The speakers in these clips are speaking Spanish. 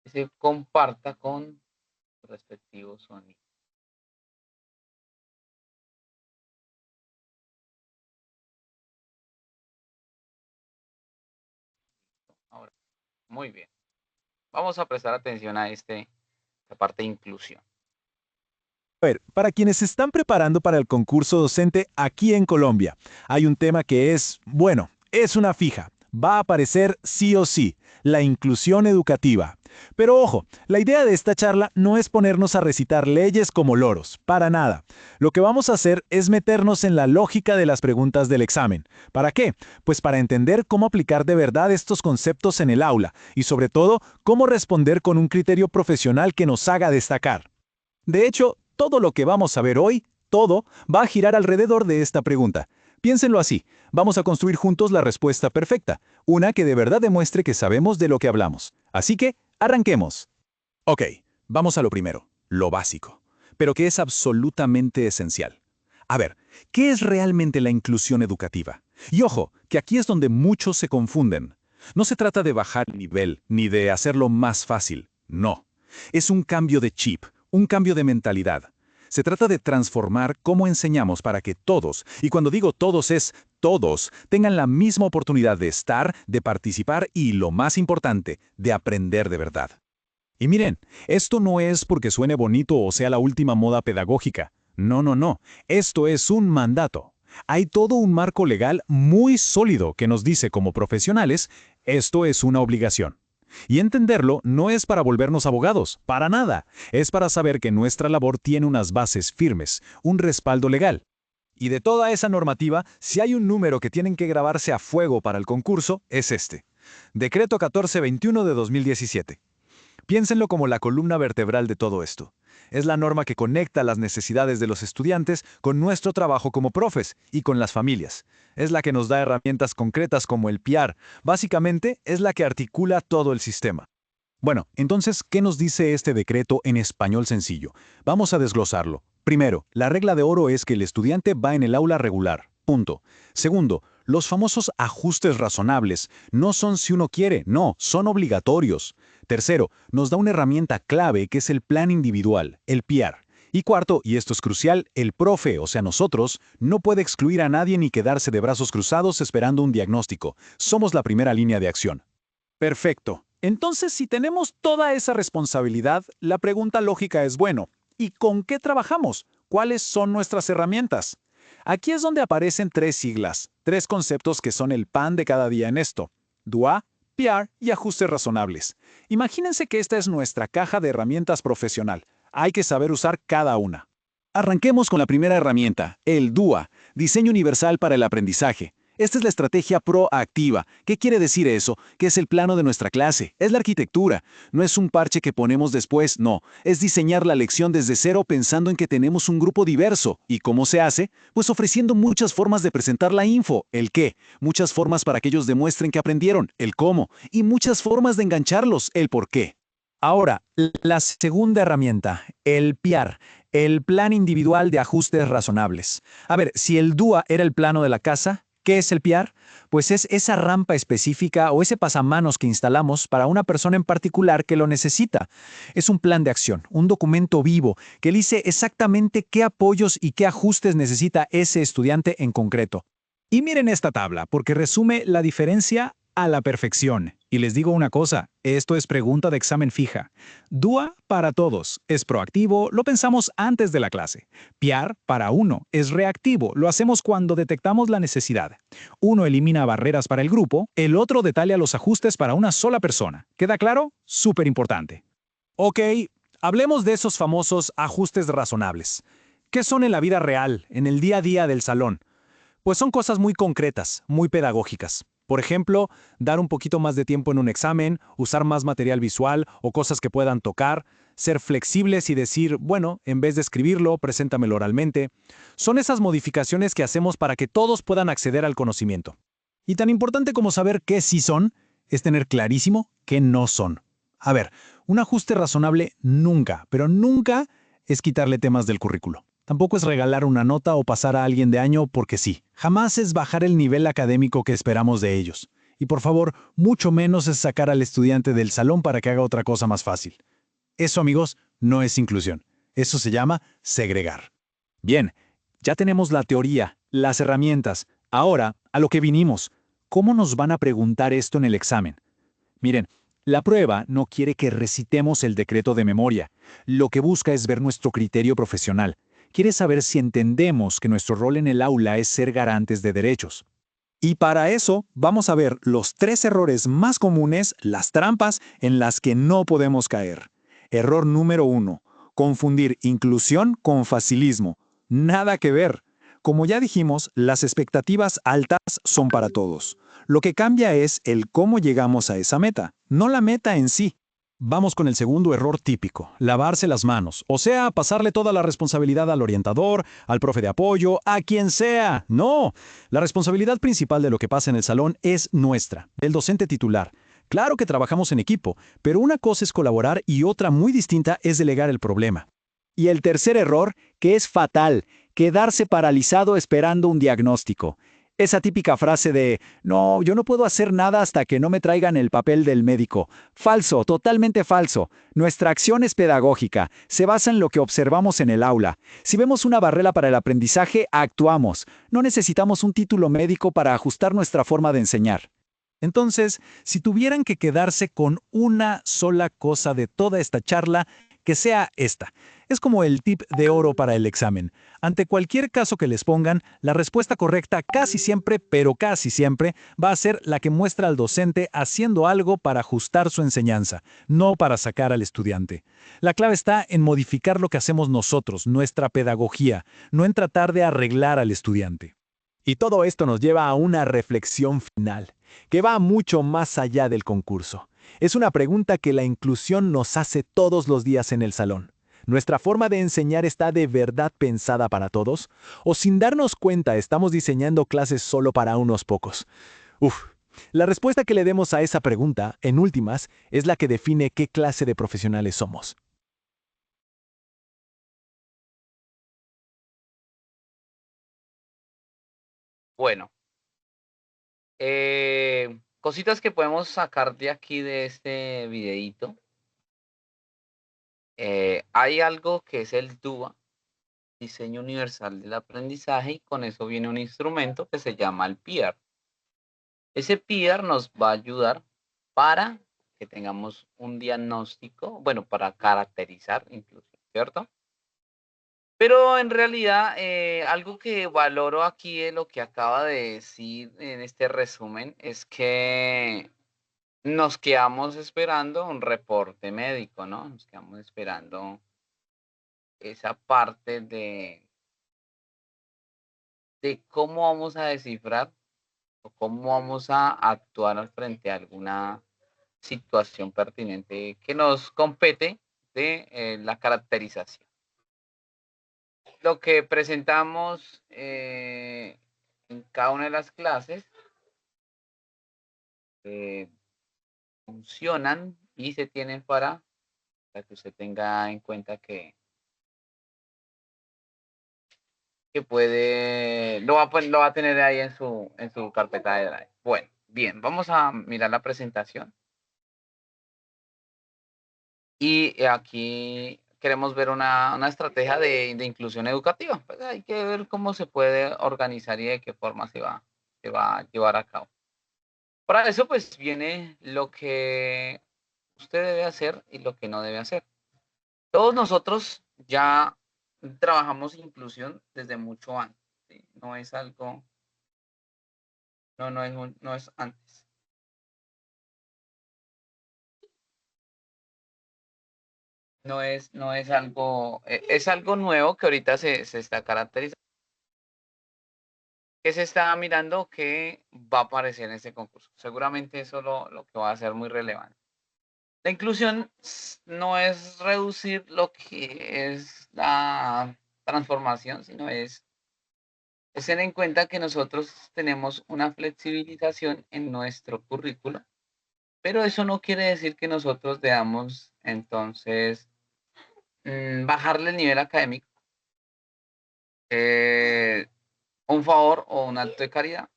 y se comparta con su respectivo sonido. Ahora, muy bien. Vamos a prestar atención a esta parte de inclusión. A ver, para quienes se están preparando para el concurso docente aquí en Colombia, hay un tema que es, bueno, es una fija. Va a aparecer sí o sí, la inclusión educativa. Pero ojo, la idea de esta charla no es ponernos a recitar leyes como loros, para nada. Lo que vamos a hacer es meternos en la lógica de las preguntas del examen. ¿Para qué? Pues para entender cómo aplicar de verdad estos conceptos en el aula y sobre todo, cómo responder con un criterio profesional que nos haga destacar. De hecho, todo lo que vamos a ver hoy, todo, va a girar alrededor de esta pregunta. Piénsenlo así, vamos a construir juntos la respuesta perfecta, una que de verdad demuestre que sabemos de lo que hablamos. Así que, arranquemos. Ok, vamos a lo primero, lo básico, pero que es absolutamente esencial. A ver, ¿qué es realmente la inclusión educativa? Y ojo, que aquí es donde muchos se confunden. No se trata de bajar el nivel, ni de hacerlo más fácil, no. Es un cambio de chip, un cambio de mentalidad. Se trata de transformar cómo enseñamos para que todos, y cuando digo todos es todos, tengan la misma oportunidad de estar, de participar y, lo más importante, de aprender de verdad. Y miren, esto no es porque suene bonito o sea la última moda pedagógica. No, no, no. Esto es un mandato. Hay todo un marco legal muy sólido que nos dice como profesionales, esto es una obligación. Y entenderlo no es para volvernos abogados, para nada. Es para saber que nuestra labor tiene unas bases firmes, un respaldo legal. Y de toda esa normativa, si hay un número que tienen que grabarse a fuego para el concurso, es este. Decreto 1421 de 2017. Piénsenlo como la columna vertebral de todo esto. Es la norma que conecta las necesidades de los estudiantes con nuestro trabajo como profes y con las familias. Es la que nos da herramientas concretas como el PIAR. Básicamente, es la que articula todo el sistema. Bueno, entonces, ¿qué nos dice este decreto en español sencillo? Vamos a desglosarlo. Primero, la regla de oro es que el estudiante va en el aula regular. Punto. Segundo, los famosos ajustes razonables no son si uno quiere, no, son obligatorios. Tercero, nos da una herramienta clave que es el plan individual, el PIAR. Y cuarto, y esto es crucial, el profe, o sea nosotros, no puede excluir a nadie ni quedarse de brazos cruzados esperando un diagnóstico. Somos la primera línea de acción. Perfecto. Entonces, si tenemos toda esa responsabilidad, la pregunta lógica es, bueno, ¿y con qué trabajamos? ¿Cuáles son nuestras herramientas? Aquí es donde aparecen tres siglas, tres conceptos que son el pan de cada día en esto: DUA, PR y ajustes razonables. Imagínense que esta es nuestra caja de herramientas profesional. Hay que saber usar cada una. Arranquemos con la primera herramienta, el DUA, Diseño Universal para el Aprendizaje. Esta es la estrategia proactiva. ¿Qué quiere decir eso? Que es el plano de nuestra clase, es la arquitectura. No es un parche que ponemos después, no. Es diseñar la lección desde cero pensando en que tenemos un grupo diverso. ¿Y cómo se hace? Pues ofreciendo muchas formas de presentar la info, el qué, muchas formas para que ellos demuestren que aprendieron, el cómo, y muchas formas de engancharlos, el por qué. Ahora, la segunda herramienta, el PIAR, el Plan Individual de Ajustes Razonables. A ver, si el DUA era el plano de la casa, ¿qué es el PIAR? Pues es esa rampa específica o ese pasamanos que instalamos para una persona en particular que lo necesita. Es un plan de acción, un documento vivo que dice exactamente qué apoyos y qué ajustes necesita ese estudiante en concreto. Y miren esta tabla, porque resume la diferencia a la perfección. Y les digo una cosa, esto es pregunta de examen fija. DUA para todos, es proactivo, lo pensamos antes de la clase. PIAR para uno, es reactivo, lo hacemos cuando detectamos la necesidad. Uno elimina barreras para el grupo, el otro detalla los ajustes para una sola persona. ¿Queda claro? Súper importante. Ok, hablemos de esos famosos ajustes razonables. ¿Qué son en la vida real, en el día a día del salón? Pues son cosas muy concretas, muy pedagógicas. Por ejemplo, dar un poquito más de tiempo en un examen, usar más material visual o cosas que puedan tocar, ser flexibles y decir, bueno, en vez de escribirlo, preséntamelo oralmente. Son esas modificaciones que hacemos para que todos puedan acceder al conocimiento. Y tan importante como saber qué sí son, es tener clarísimo qué no son. A ver, un ajuste razonable nunca, pero nunca es quitarle temas del currículo. Tampoco es regalar una nota o pasar a alguien de año porque sí. Jamás es bajar el nivel académico que esperamos de ellos. Y por favor, mucho menos es sacar al estudiante del salón para que haga otra cosa más fácil. Eso, amigos, no es inclusión. Eso se llama segregar. Bien, ya tenemos la teoría, las herramientas. Ahora, a lo que vinimos. ¿Cómo nos van a preguntar esto en el examen? Miren, la prueba no quiere que recitemos el decreto de memoria. Lo que busca es ver nuestro criterio profesional. Quiere saber si entendemos que nuestro rol en el aula es ser garantes de derechos. Y para eso vamos a ver los 3 errores más comunes, las trampas en las que no podemos caer. Error número 1. Confundir inclusión con facilismo. Nada que ver. Como ya dijimos, las expectativas altas son para todos. Lo que cambia es el cómo llegamos a esa meta, no la meta en sí. Vamos con el segundo error típico, lavarse las manos, o sea, pasarle toda la responsabilidad al orientador, al profe de apoyo, a quien sea. No, la responsabilidad principal de lo que pasa en el salón es nuestra, el docente titular. Claro que trabajamos en equipo, pero una cosa es colaborar y otra muy distinta es delegar el problema. Y el tercer error, que es fatal, quedarse paralizado esperando un diagnóstico. Esa típica frase de, no, yo no puedo hacer nada hasta que no me traigan el papel del médico. Falso, totalmente falso. Nuestra acción es pedagógica, se basa en lo que observamos en el aula. Si vemos una barrera para el aprendizaje, actuamos. No necesitamos un título médico para ajustar nuestra forma de enseñar. Entonces, si tuvieran que quedarse con una sola cosa de toda esta charla, que sea esta. Es como el tip de oro para el examen. Ante cualquier caso que les pongan, la respuesta correcta casi siempre, pero casi siempre, va a ser la que muestra al docente haciendo algo para ajustar su enseñanza, no para sacar al estudiante. La clave está en modificar lo que hacemos nosotros, nuestra pedagogía, no en tratar de arreglar al estudiante. Y todo esto nos lleva a una reflexión final, que va mucho más allá del concurso. Es una pregunta que la inclusión nos hace todos los días en el salón. ¿Nuestra forma de enseñar está de verdad pensada para todos? ¿O sin darnos cuenta estamos diseñando clases solo para unos pocos? Uf, la respuesta que le demos a esa pregunta, en últimas, es la que define qué clase de profesionales somos. Bueno, cositas que podemos sacar de aquí de este videíto. Hay algo que es el DUA, Diseño Universal del Aprendizaje, y con eso viene un instrumento que se llama el PIAR. Ese PIAR nos va a ayudar para que tengamos un diagnóstico, bueno, para caracterizar incluso, ¿cierto? Pero en realidad, algo que valoro aquí de lo que acaba de decir en este resumen es que nos quedamos esperando un reporte médico, ¿no? Nos quedamos esperando esa parte de cómo vamos a descifrar o cómo vamos a actuar al frente a alguna situación pertinente que nos compete de la caracterización. Lo que presentamos en cada una de las clases eh, funcionan y se tienen para que usted tenga en cuenta que puede, lo va a tener ahí en su carpeta de Drive. Bueno, bien, vamos a mirar la presentación. Y aquí queremos ver una estrategia de inclusión educativa. Pues hay que ver cómo se puede organizar y de qué forma se va a llevar a cabo. Para eso, pues viene lo que usted debe hacer y lo que no debe hacer. Todos nosotros ya trabajamos inclusión desde mucho antes. ¿Sí? No es algo, no es antes. No es algo, es algo nuevo que ahorita se está caracterizando, que se está mirando que va a aparecer en este concurso. Seguramente eso lo que va a ser muy relevante. La inclusión no es reducir lo que es la transformación, sino es tener en cuenta que nosotros tenemos una flexibilización en nuestro currículo, pero eso no quiere decir que nosotros debamos entonces bajarle el nivel académico, eh, un favor o un acto de caridad.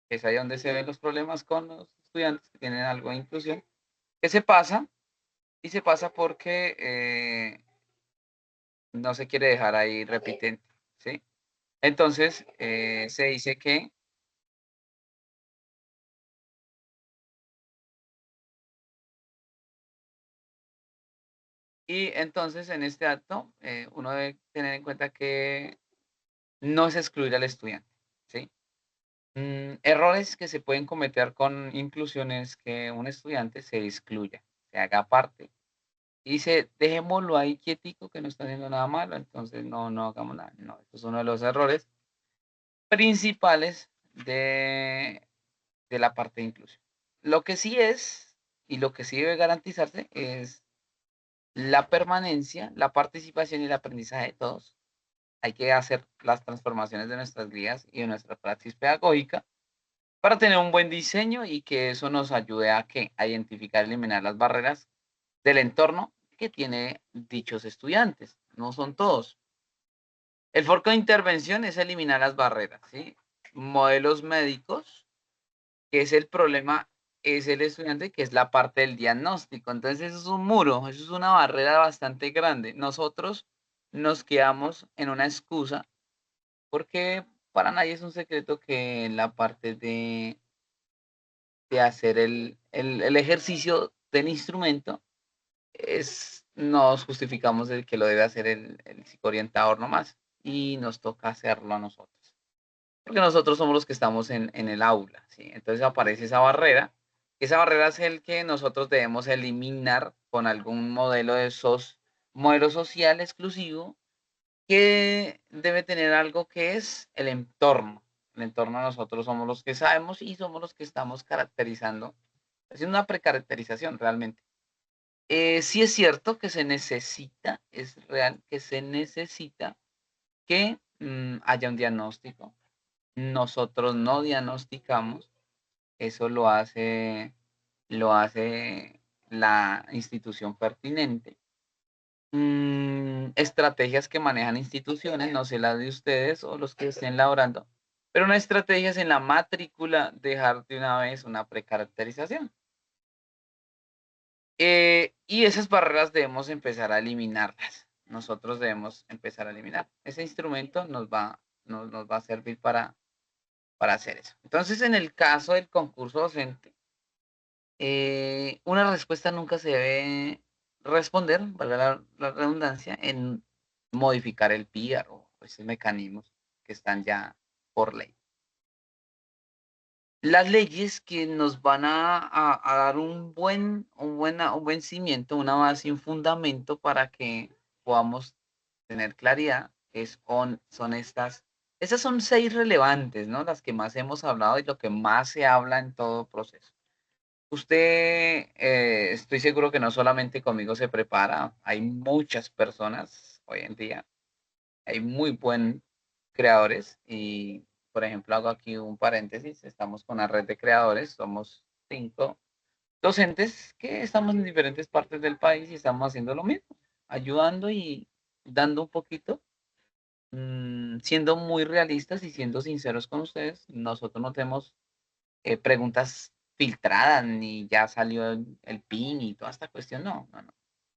que es ahí donde se ven los problemas con los estudiantes que tienen algo de inclusión, que se pasa, y se pasa porque no se quiere dejar ahí repitente, ¿sí? Entonces, se dice que y entonces en este acto, uno debe tener en cuenta que no es excluir al estudiante, ¿sí? Errores que se pueden cometer con inclusión es que un estudiante se excluya, se haga parte y se dejémoslo ahí quietico que no está haciendo nada malo, entonces no hagamos nada. No, esto es uno de los errores principales de la parte de inclusión. Lo que sí es, y lo que sí debe garantizarse es la permanencia, la participación y el aprendizaje de todos. Hay que hacer las transformaciones de nuestras guías y de nuestra praxis pedagógica para tener un buen diseño y que eso nos ayude a, ¿qué? A identificar, eliminar las barreras del entorno que tiene dichos estudiantes. No son todos. El foco de intervención es eliminar las barreras, ¿sí? Modelos médicos, que es el problema, es el estudiante, que es la parte del diagnóstico. Entonces, eso es un muro, eso es una barrera bastante grande. Nosotros nos quedamos en una excusa porque para nadie es un secreto que la parte de hacer el ejercicio del instrumento nos justificamos de que lo debe hacer el psicoorientador nomás y nos toca hacerlo a nosotros. Porque nosotros somos los que estamos en el aula, ¿sí? Entonces aparece esa barrera. Esa barrera es el que nosotros debemos eliminar con algún modelo de modelo social exclusivo que debe tener algo que es el entorno. El entorno nosotros somos los que sabemos y somos los que estamos caracterizando, haciendo una precaracterización realmente. Sí es cierto que se necesita, es real que se necesita que haya un diagnóstico. Nosotros no diagnosticamos, eso lo hace la institución pertinente. Estrategias que manejan instituciones, no sé las de ustedes o los que estén laborando, pero una estrategia es en la matrícula dejar de una vez una precaracterización. Y esas barreras debemos empezar a eliminarlas. Nosotros debemos empezar a eliminar. Ese instrumento nos va a servir para hacer eso. Entonces, en el caso del concurso docente, una respuesta nunca se debe responder, valga la redundancia, en modificar el PIR o esos mecanismos que están ya por ley. Las leyes que nos van a dar un buen cimiento, una base y un fundamento para que podamos tener claridad son estas. Estas son 6 relevantes, ¿no? Las que más hemos hablado y lo que más se habla en todo proceso. Usted, estoy seguro que no solamente conmigo se prepara, hay muchas personas hoy en día, hay muy buen creadores y, por ejemplo, hago aquí un paréntesis, estamos con una red de creadores, somos 5 docentes que estamos en diferentes partes del país y estamos haciendo lo mismo, ayudando y dando un poquito, siendo muy realistas y siendo sinceros con ustedes, nosotros no tenemos preguntas filtradas, ni ya salió el PIN y toda esta cuestión, no.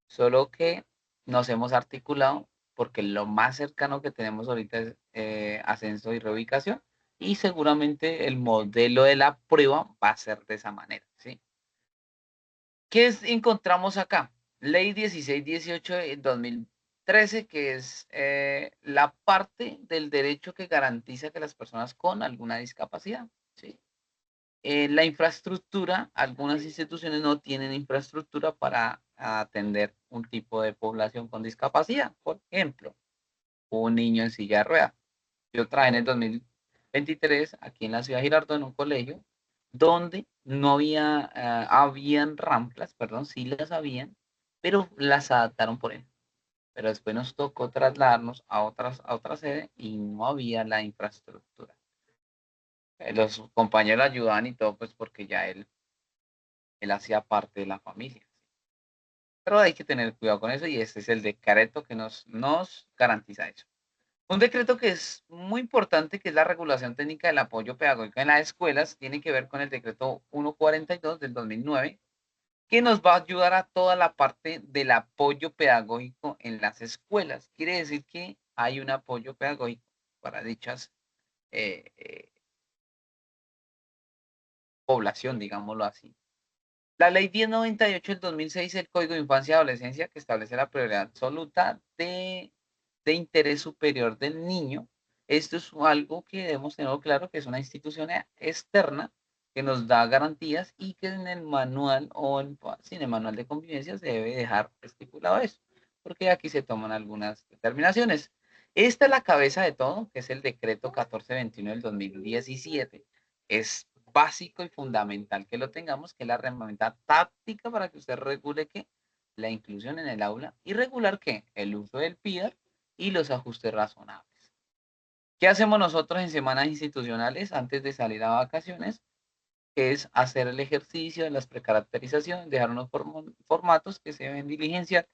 Solo que nos hemos articulado porque lo más cercano que tenemos ahorita es ascenso y reubicación y seguramente el modelo de la prueba va a ser de esa manera, ¿sí? Encontramos acá? Ley 1618 de 2013, que es la parte del derecho que garantiza que las personas con alguna discapacidad, ¿sí? La infraestructura, algunas instituciones no tienen infraestructura para atender un tipo de población con discapacidad. Por ejemplo, un niño en silla de ruedas. Yo trabajé en el 2023 aquí en la ciudad de Girardot en un colegio donde no había, habían rampas, perdón, sí las habían, pero las adaptaron por él. Pero después nos tocó trasladarnos a otra sede y no había la infraestructura. Los compañeros ayudaban y todo, pues porque ya él hacía parte de la familia. Pero hay que tener cuidado con eso y este es el decreto que nos garantiza eso. Un decreto que es muy importante, que es la regulación técnica del apoyo pedagógico en las escuelas, tiene que ver con el decreto 142 del 2009, que nos va a ayudar a toda la parte del apoyo pedagógico en las escuelas. Quiere decir que hay un apoyo pedagógico para dichas eh, eh, población, digámoslo así. La ley 1098 del 2006, el Código de Infancia y Adolescencia, que establece la prioridad absoluta de interés superior del niño. Esto es algo que debemos tener claro, que es una institución externa que nos da garantías y que en el manual o en el manual de convivencia se debe dejar estipulado eso, porque aquí se toman algunas determinaciones. Esta es la cabeza de todo, que es el decreto 1421 del 2017. Es básico y fundamental que lo tengamos, que es la herramienta táctica para que usted regule que la inclusión en el aula y regular que el uso del PIDAR y los ajustes razonables. ¿Qué hacemos nosotros en semanas institucionales antes de salir a vacaciones? Es hacer el ejercicio de las precaracterizaciones, dejar unos formatos que se deben diligenciar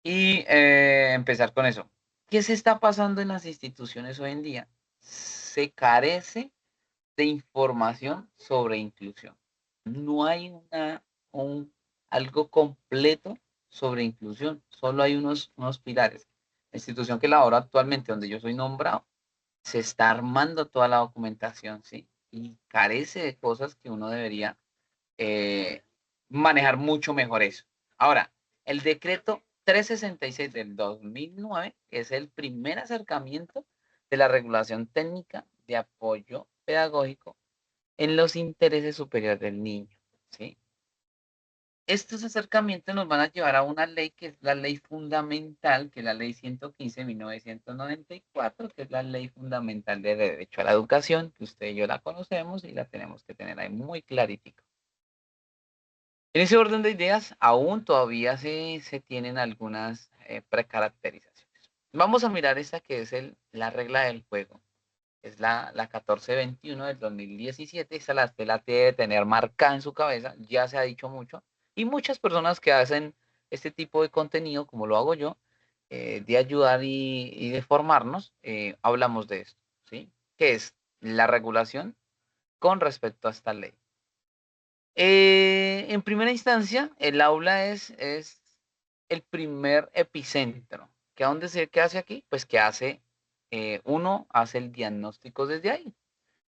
y empezar con eso. ¿Qué se está pasando en las instituciones hoy en día? Se carece de información sobre inclusión. No hay un, algo completo sobre inclusión, solo hay unos pilares. La institución que labora actualmente, donde yo soy nombrado, se está armando toda la documentación, ¿sí? Y carece de cosas que uno debería eh, manejar mucho mejor eso. Ahora, el decreto 366 del 2009 es el primer acercamiento de la regulación técnica de apoyo pedagógico en los intereses superiores del niño, ¿sí? Estos acercamientos nos van a llevar a una ley que es la ley fundamental, que es la ley 115 de 1994, que es la ley fundamental de derecho a la educación, que usted y yo la conocemos y la tenemos que tener ahí muy clarítica. En ese orden de ideas, aún todavía se tienen algunas precaracterizaciones. Vamos a mirar esta que es la regla del juego. Es la 1421 del 2017. Esta la debe tener marcada en su cabeza. Ya se ha dicho mucho. Y muchas personas que hacen este tipo de contenido, como lo hago yo, de ayudar y de formarnos, hablamos de esto. ¿Sí? Que es la regulación con respecto a esta ley. En primera instancia, el aula es el primer epicentro. ¿Qué, qué hace aquí? Pues que hace, uno hace el diagnóstico desde ahí.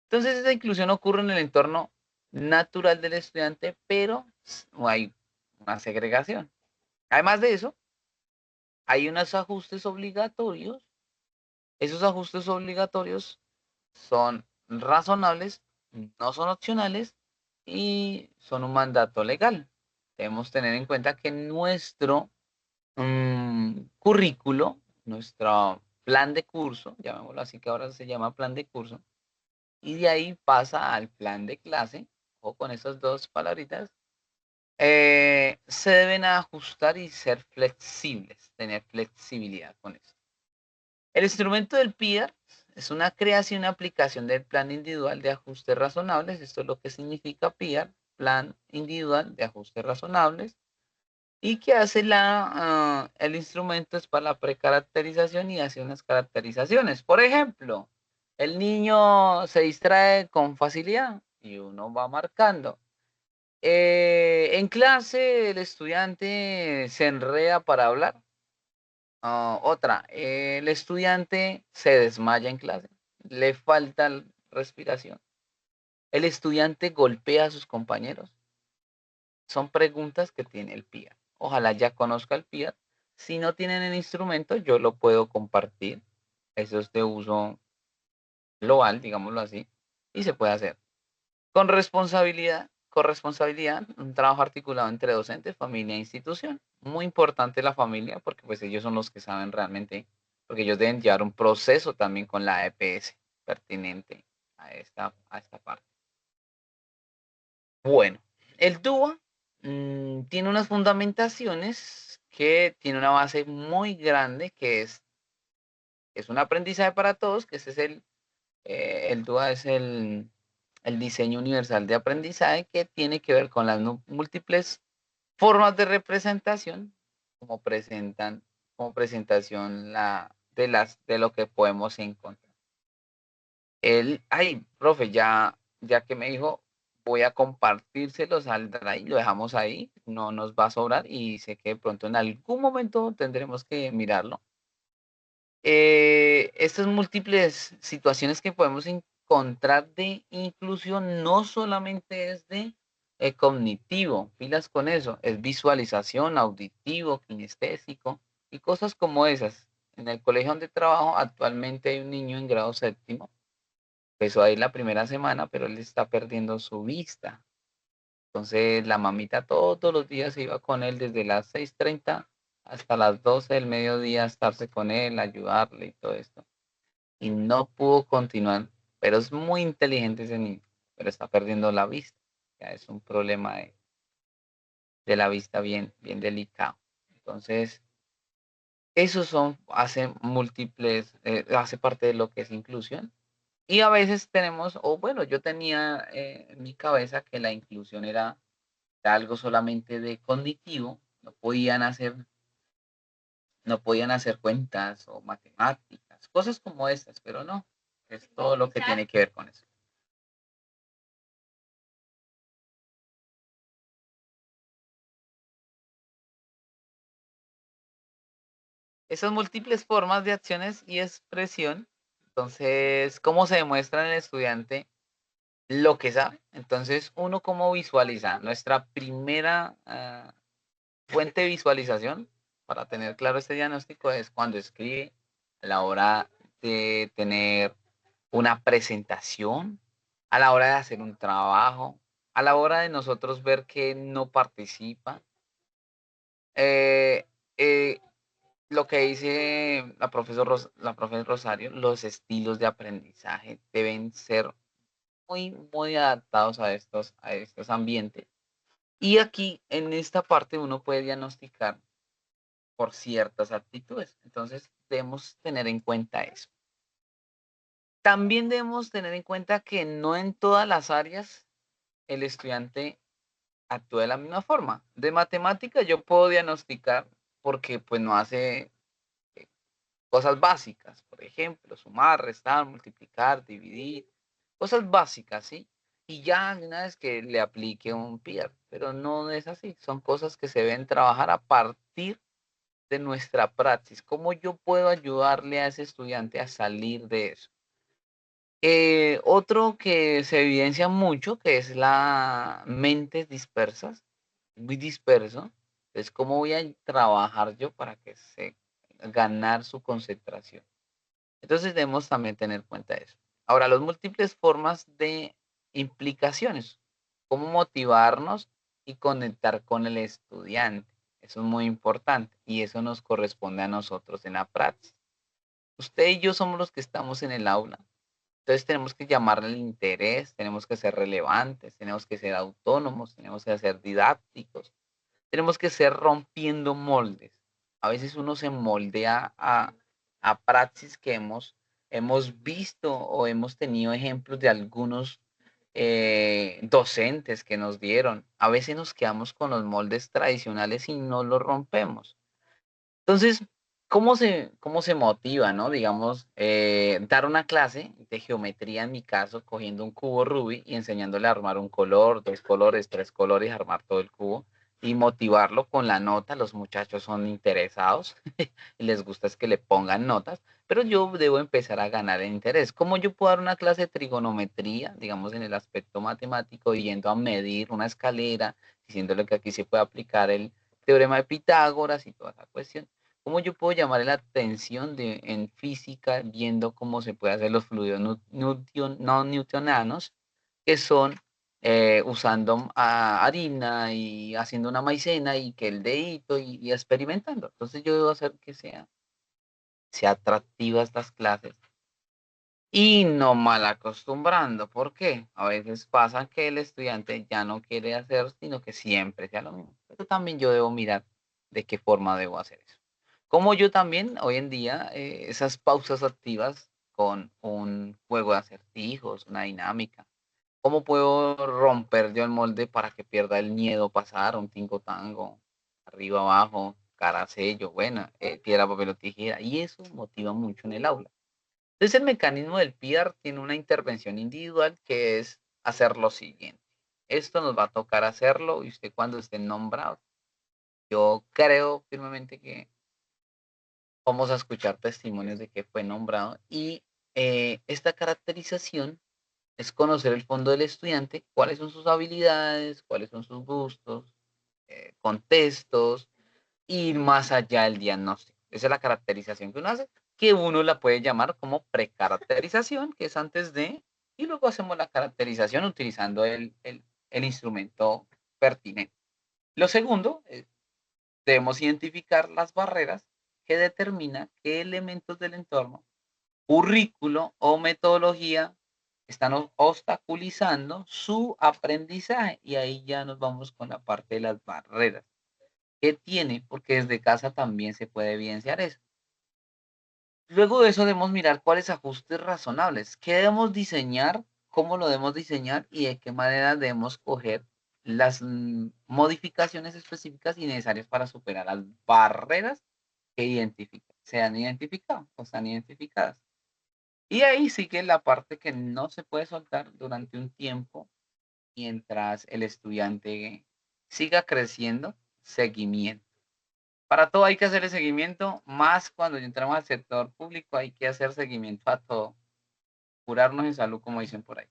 Entonces, esa inclusión ocurre en el entorno natural del estudiante, pero no hay una segregación. Además de eso, hay unos ajustes obligatorios. Esos ajustes obligatorios son razonables, no son opcionales y son un mandato legal. Debemos tener en cuenta que nuestro currículo, nuestro plan de curso, llamémoslo así que ahora se llama plan de curso, y de ahí pasa al plan de clase, o con esas dos palabritas, se deben ajustar y ser flexibles, tener flexibilidad con eso. El instrumento del PIDAR es una creación y una aplicación del plan individual de ajustes razonables. Esto es lo que significa PIDAR, plan individual de ajustes razonables. Y que hace el instrumento es para la precaracterización y hace unas caracterizaciones. Por ejemplo, el niño se distrae con facilidad y uno va marcando. En clase el estudiante se enreda para hablar. Otra, el estudiante se desmaya en clase, le falta respiración. El estudiante golpea a sus compañeros. Son preguntas que tiene el PIA. Ojalá ya conozca el PIA. Si no tienen el instrumento, yo lo puedo compartir. Eso es de uso global, digámoslo así, y se puede hacer. Con responsabilidad, un trabajo articulado entre docentes, familia e institución. Muy importante la familia, porque pues ellos son los que saben realmente, porque ellos deben llevar un proceso también con la EPS pertinente a esta parte. Bueno, el DUA tiene unas fundamentaciones que tiene una base muy grande, que es un aprendizaje para todos, que ese es el DUA es el diseño universal de aprendizaje, que tiene que ver con las múltiples formas de representación, como presentan, como presentación de lo que podemos encontrar. Él, ay, profe, ya que me dijo, voy a compartírselo, saldrá y lo dejamos ahí, no nos va a sobrar y sé que de pronto en algún momento tendremos que mirarlo. Estas múltiples situaciones que podemos encontrar de inclusión no solamente es de cognitivo, pilas con eso, es visualización, auditivo, kinestésico y cosas como esas. En el colegio donde trabajo actualmente hay un niño en grado séptimo, empezó ahí la primera semana, pero él está perdiendo su vista. Entonces la mamita todos los días se iba con él desde las 6:30 hasta las 12 del mediodía a estarse con él, ayudarle y todo esto. Y no pudo continuar, pero es muy inteligente ese niño, pero está perdiendo la vista. Ya es un problema de la vista bien delicado. Entonces, esos son, hace múltiples, hace parte de lo que es inclusión. Y a veces tenemos, o bueno, yo tenía en mi cabeza que la inclusión era algo solamente de cognitivo, no podían hacer cuentas o matemáticas, cosas como estas, pero no, es todo lo que tiene que ver con eso. Esas múltiples formas de acciones y expresión, entonces, ¿cómo se demuestra en el estudiante lo que sabe? Entonces, uno cómo visualiza. Nuestra primera fuente de visualización para tener claro este diagnóstico es cuando escribe, a la hora de tener una presentación, a la hora de hacer un trabajo, a la hora de nosotros ver que no participa. Eh, eh, lo que dice la profesora Rosario, los estilos de aprendizaje deben ser muy adaptados a estos ambientes. Y aquí, en esta parte, uno puede diagnosticar por ciertas actitudes. Entonces, debemos tener en cuenta eso. También debemos tener en cuenta que no en todas las áreas el estudiante actúa de la misma forma. De matemática yo puedo diagnosticar porque pues no hace eh, cosas básicas, por ejemplo, sumar, restar, multiplicar, dividir, cosas básicas, ¿sí? Y ya una vez que le aplique un PIR, pero no es así, son cosas que se deben trabajar a partir de nuestra praxis. ¿Cómo yo puedo ayudarle a ese estudiante a salir de eso? Otro que se evidencia mucho, que es la mentes dispersas, muy disperso. Es cómo voy a trabajar yo para que se ganar su concentración. Entonces debemos también tener en cuenta eso. Ahora, las múltiples formas de implicaciones, cómo motivarnos y conectar con el estudiante. Eso es muy importante y eso nos corresponde a nosotros en la práctica. Usted y yo somos los que estamos en el aula. Entonces tenemos que llamarle el interés, tenemos que ser relevantes, tenemos que ser autónomos, tenemos que ser didácticos, tenemos que ser rompiendo moldes. A veces uno se moldea a praxis que hemos visto o hemos tenido ejemplos de algunos docentes que nos dieron. A veces nos quedamos con los moldes tradicionales y no los rompemos. Entonces, ¿cómo se motiva, no? Digamos, dar una clase de geometría, en mi caso, cogiendo un cubo Rubik y enseñándole a armar un color, dos colores, tres colores, armar todo el cubo y motivarlo con la nota. Los muchachos son interesados y les gusta es que le pongan notas, pero yo debo empezar a ganar el interés. ¿Cómo yo puedo dar una clase de trigonometría, digamos, en el aspecto matemático, yendo a medir una escalera, diciéndole que aquí se puede aplicar el teorema de Pitágoras y toda esa cuestión? ¿Cómo yo puedo llamar la atención en física viendo cómo se puede hacer los fluidos no newtonianos, que son usando harina y haciendo una maicena y que el dedito y experimentando? Entonces yo debo hacer que sea atractiva estas clases y no mal acostumbrando. ¿Por qué? A veces pasa que el estudiante ya no quiere hacer, sino que siempre sea lo mismo. Pero también yo debo mirar de qué forma debo hacer eso. Como yo también hoy en día, esas pausas activas con un juego de acertijos, una dinámica. ¿Cómo puedo romper yo el molde para que pierda el miedo pasar un tingo tango, arriba, abajo, cara, sello, bueno, piedra, papel o tijera, y eso motiva mucho en el aula. Entonces el mecanismo del PIAR tiene una intervención individual que es hacer lo siguiente. Esto nos va a tocar hacerlo y usted cuando esté nombrado, yo creo firmemente que vamos a escuchar testimonios de que fue nombrado y esta caracterización es conocer el fondo del estudiante, cuáles son sus habilidades, cuáles son sus gustos, contextos, ir más allá del diagnóstico. Esa es la caracterización que uno hace, que uno la puede llamar como precaracterización, que es antes de, y luego hacemos la caracterización utilizando el instrumento pertinente. Lo segundo, debemos identificar las barreras que determinan qué elementos del entorno, currículo o metodología están obstaculizando su aprendizaje. Y ahí ya nos vamos con la parte de las barreras. ¿Qué tiene? Porque desde casa también se puede evidenciar eso. Luego de eso debemos mirar cuáles ajustes razonables, qué debemos diseñar, cómo lo debemos diseñar y de qué manera debemos coger las modificaciones específicas y necesarias para superar las barreras que se han identificado o están identificadas. Y ahí sigue la parte que no se puede soltar durante un tiempo mientras el estudiante siga creciendo, seguimiento. Para todo hay que hacer el seguimiento, más cuando ya entramos al sector público hay que hacer seguimiento a todo, curarnos en salud, como dicen por ahí.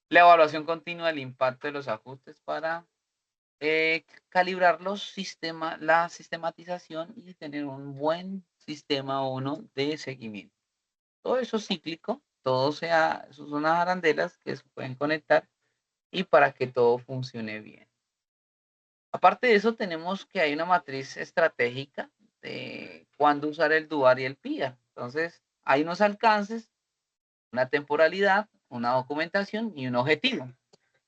La evaluación continua del impacto de los ajustes para calibrar la sistematización y tener un buen sistema uno de seguimiento. Todo eso es cíclico, eso son unas arandelas que se pueden conectar y para que todo funcione bien. Aparte de eso, tenemos que hay una matriz estratégica de cuándo usar el DUAR y el PIA. Entonces, hay unos alcances, una temporalidad, una documentación y un objetivo.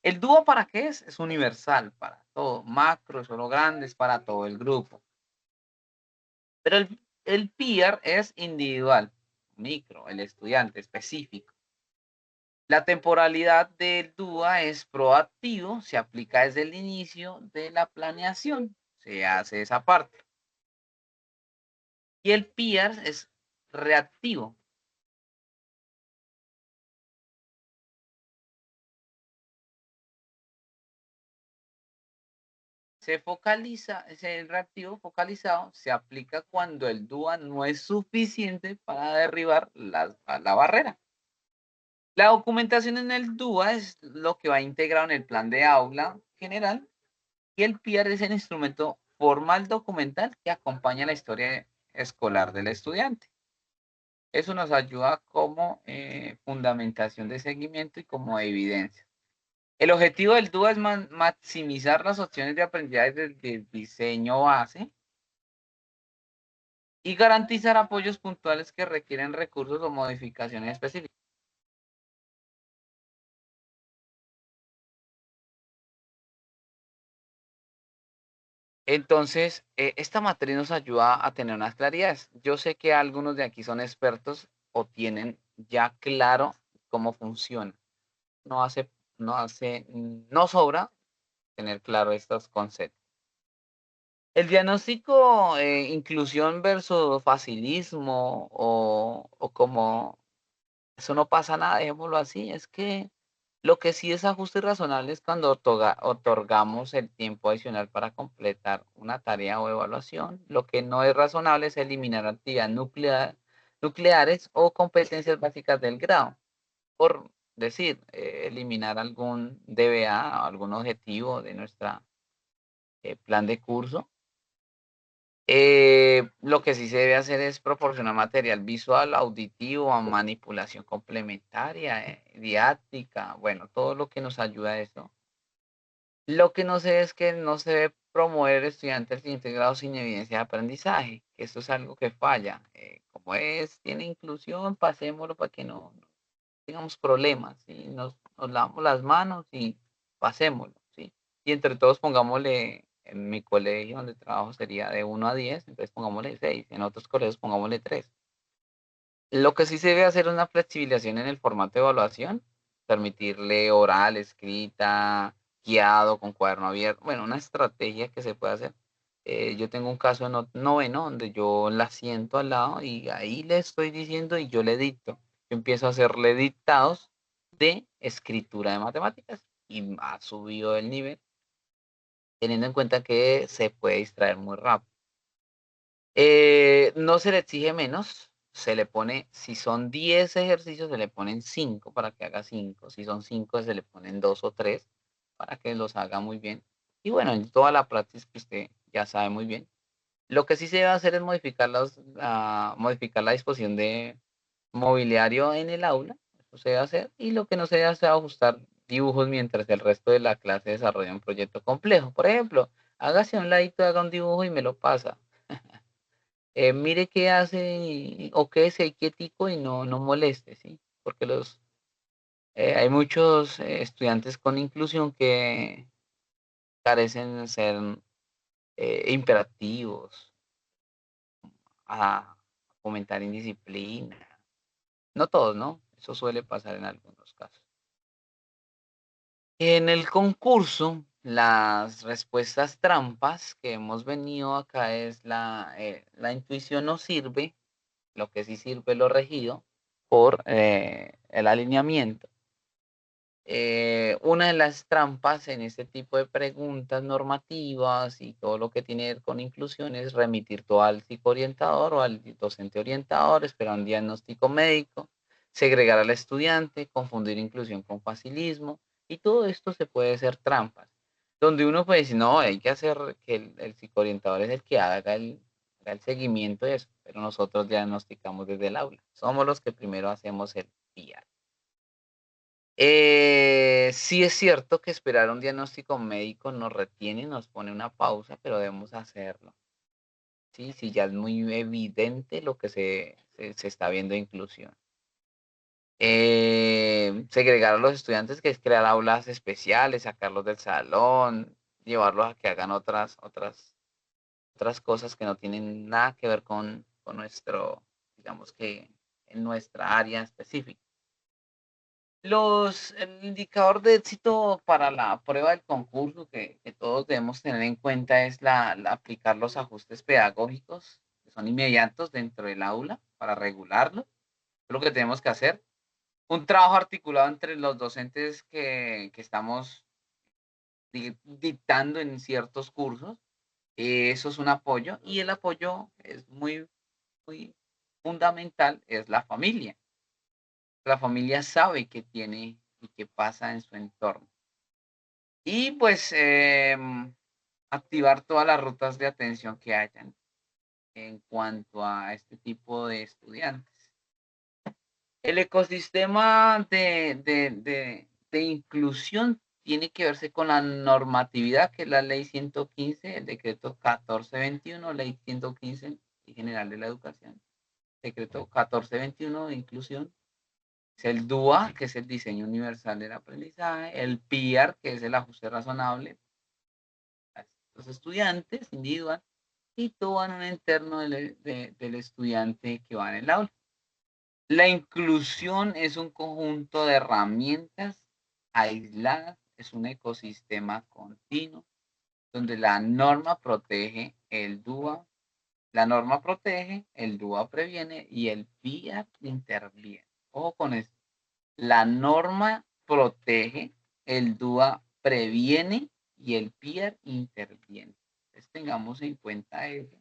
¿El DUA para qué es? Es universal para todo, macro, solo grandes, para todo el grupo. Pero el PIAR es individual, micro, el estudiante específico. La temporalidad del DUA es proactivo, se aplica desde el inicio de la planeación, se hace esa parte. Y el PIAR es reactivo. Ese reactivo focalizado se aplica cuando el DUA no es suficiente para derribar la barrera. La documentación en el DUA es lo que va integrado en el plan de aula general y el PIAR es el instrumento formal documental que acompaña la historia escolar del estudiante. Eso nos ayuda como fundamentación de seguimiento y como evidencia. El objetivo del DUA es maximizar las opciones de aprendizaje desde el diseño base y garantizar apoyos puntuales que requieren recursos o modificaciones específicas. Entonces, esta matriz nos ayuda a tener unas claridades. Yo sé que algunos de aquí son expertos o tienen ya claro cómo funciona. No hace, no sobra tener claro estos conceptos. El diagnóstico, inclusión versus facilismo o como eso no pasa nada, dejémoslo así, es que lo que sí es ajuste razonable es cuando otorgamos el tiempo adicional para completar una tarea o evaluación. Lo que no es razonable es eliminar actividades nucleares o competencias básicas del grado. Por decir, eliminar algún DBA, algún objetivo de nuestra plan de curso. Lo que sí se debe hacer es proporcionar material visual, auditivo, a manipulación complementaria, didáctica, bueno, todo lo que nos ayuda a eso. Lo que no sé es que no se debe promover estudiantes integrados sin evidencia de aprendizaje, que esto es algo que falla. Como tiene inclusión, pasémoslo para que no tengamos problemas, ¿sí? Nos lavamos las manos y pasémoslo, ¿sí? Y entre todos pongámosle, en mi colegio donde trabajo sería de 1 a 10, entonces pongámosle 6, en otros colegios pongámosle 3. Lo que sí se debe hacer es una flexibilización en el formato de evaluación, permitirle oral, escrita, guiado, con cuaderno abierto, bueno, una estrategia que se puede hacer. Yo tengo un caso en noveno donde yo la siento al lado y ahí le estoy diciendo y yo le dicto. Yo empiezo a hacerle dictados de escritura de matemáticas y ha subido el nivel, teniendo en cuenta que se puede distraer muy rápido. No se le exige menos, se le pone, si son 10 ejercicios, se le ponen 5 para que haga 5. Si son 5, se le ponen 2 o 3 para que los haga muy bien. Y bueno, en toda la práctica que usted ya sabe muy bien. Lo que sí se debe hacer es modificar la disposición de mobiliario en el aula, eso se debe hacer, y lo que no se debe hacer es ajustar dibujos mientras el resto de la clase desarrolla un proyecto complejo. Por ejemplo, hágase a un ladito, haga un dibujo y me lo pasa. Mire qué hace o qué se quietico y no moleste, ¿sí? Porque hay muchos estudiantes con inclusión que carecen de ser imperativos, a fomentar indisciplina. No todos, ¿no? Eso suele pasar en algunos casos. En el concurso, las respuestas trampas que hemos venido acá es la intuición no sirve, lo que sí sirve lo regido por el alineamiento. Una de las trampas en este tipo de preguntas normativas y todo lo que tiene que ver con inclusión es remitir todo al psicoorientador o al docente orientador, esperar un diagnóstico médico, segregar al estudiante, confundir inclusión con facilismo, y todo esto se puede ser trampas, donde uno puede decir, no, hay que hacer que el psicoorientador es el que haga el seguimiento de eso, pero nosotros diagnosticamos desde el aula. Somos los que primero hacemos el PIA. Sí es cierto que esperar un diagnóstico médico nos retiene, nos pone una pausa, pero debemos hacerlo. Sí, sí, ya es muy evidente lo que se está viendo de inclusión. Segregar a los estudiantes, que es crear aulas especiales, sacarlos del salón, llevarlos a que hagan otras cosas que no tienen nada que ver con nuestro, digamos que en nuestra área específica. El indicador de éxito para la prueba del concurso que todos debemos tener en cuenta es aplicar los ajustes pedagógicos que son inmediatos dentro del aula para regularlo. Es lo que tenemos que hacer. Un trabajo articulado entre los docentes que estamos dictando en ciertos cursos. Eso es un apoyo y el apoyo es muy fundamental, es la familia. La familia sabe qué tiene y qué pasa en su entorno. Y pues activar todas las rutas de atención que hayan en cuanto a este tipo de estudiantes. El ecosistema de inclusión tiene que verse con la normatividad, que es la ley 115, el decreto 1421, ley 115 general de la educación, decreto 1421 de inclusión. Es el DUA, que es el diseño universal del aprendizaje, el PIAR, que es el ajuste razonable a los estudiantes individual, y todo en un entorno del estudiante que va en el aula. La inclusión es un conjunto de herramientas aisladas, es un ecosistema continuo, donde la norma protege, el DUA previene y el PIAR interviene. Ojo con esto. La norma protege, el DUA previene y el PIAR interviene. Entonces tengamos en cuenta eso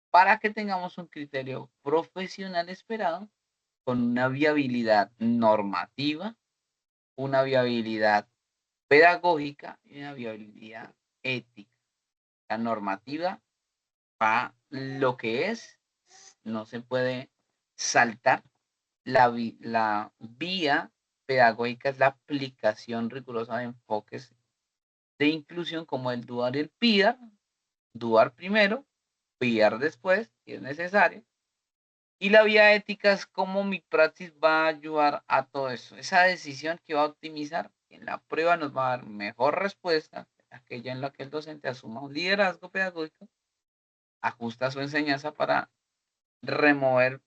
para que tengamos un criterio profesional esperado con una viabilidad normativa, una viabilidad pedagógica y una viabilidad ética. La normativa va lo que es, no se puede saltar. La vía pedagógica es la aplicación rigurosa de enfoques de inclusión como el DUAR y el PIAR, DUAR primero, PIAR después, si es necesario. Y la vía ética es cómo mi praxis va a ayudar a todo eso. Esa decisión que va a optimizar, en la prueba nos va a dar mejor respuesta, aquella en la que el docente asuma un liderazgo pedagógico, ajusta su enseñanza para remover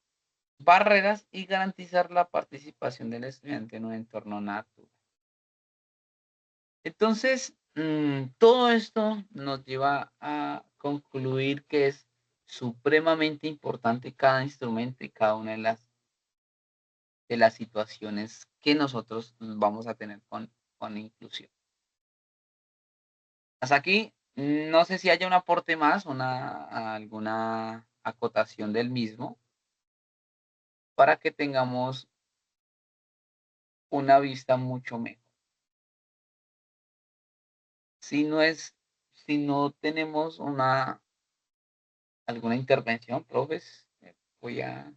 barreras y garantizar la participación del estudiante en un entorno natural. Entonces, todo esto nos lleva a concluir que es supremamente importante cada instrumento y cada una de las situaciones que nosotros vamos a tener con inclusión. Hasta aquí, no sé si haya un aporte más, alguna acotación del mismo, para que tengamos una vista mucho mejor. Si no es, si no tenemos alguna intervención, profes, voy a,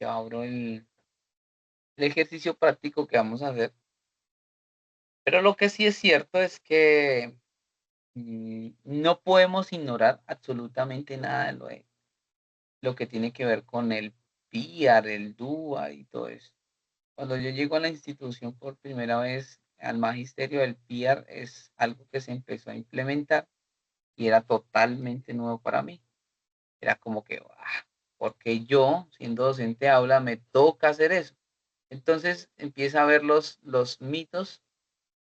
yo abro el ejercicio práctico que vamos a hacer. Pero lo que sí es cierto es que no podemos ignorar absolutamente nada de lo que tiene que ver con el PIAR, el DUA y todo eso. Cuando yo llego a la institución por primera vez al magisterio, el PIAR es algo que se empezó a implementar y era totalmente nuevo para mí. Era como que, porque yo, siendo docente de aula, me toca hacer eso. Entonces empieza a ver los mitos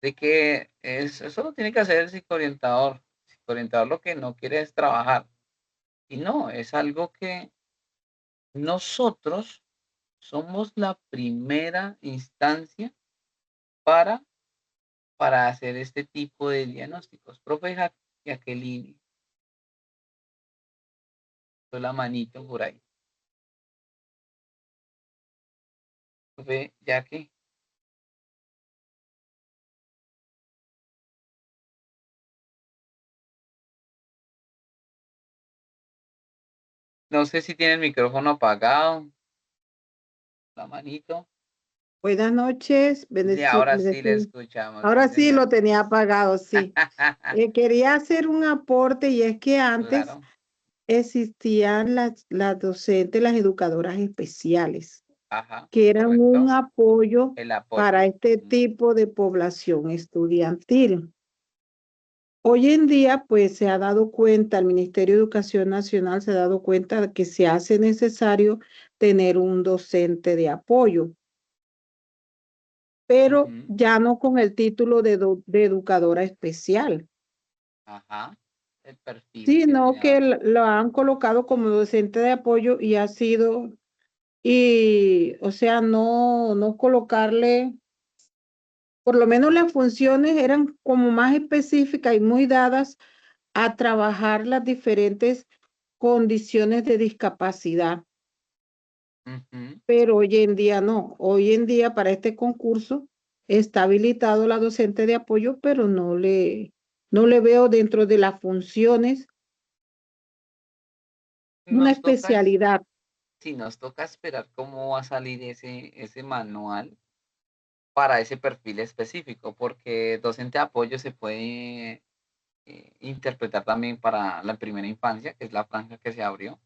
de que eso lo tiene que hacer el psicoorientador. El psicoorientador lo que no quiere es trabajar. Y no, es algo que nosotros somos la primera instancia para, para hacer este tipo de diagnósticos. Profe Jacqueline, la manito por ahí. Profe Jackie, no sé si tiene el micrófono apagado, la manito. Buenas noches, De ahora sí le escuchamos, sí, Ahora sí señor. lo tenía apagado, sí. Quería hacer un aporte y es que antes Claro, existían las docentes, las educadoras especiales, ajá, que eran un correcto. apoyo El apoyo. para este Ujú, tipo de población estudiantil. Hoy en día, pues se ha dado cuenta, el Ministerio de Educación Nacional se ha dado cuenta de que se hace necesario tener un docente de apoyo, pero ujú, ya no con el título de educadora especial, ajá. El perfil que sino tiene que ahora. lo han colocado como docente de apoyo y ha sido, o sea, no colocarle, por lo menos las funciones eran como más específicas y muy dadas a trabajar las diferentes condiciones de discapacidad. Ujú. Pero hoy en día no. Hoy en día para este concurso está habilitado la docente de apoyo, pero no le veo dentro de las funciones una Nos toca, especialidad. sí, nos toca esperar cómo va a salir ese manual para ese perfil específico, porque docente de apoyo se puede interpretar también para la primera infancia, que es la franja que se abrió.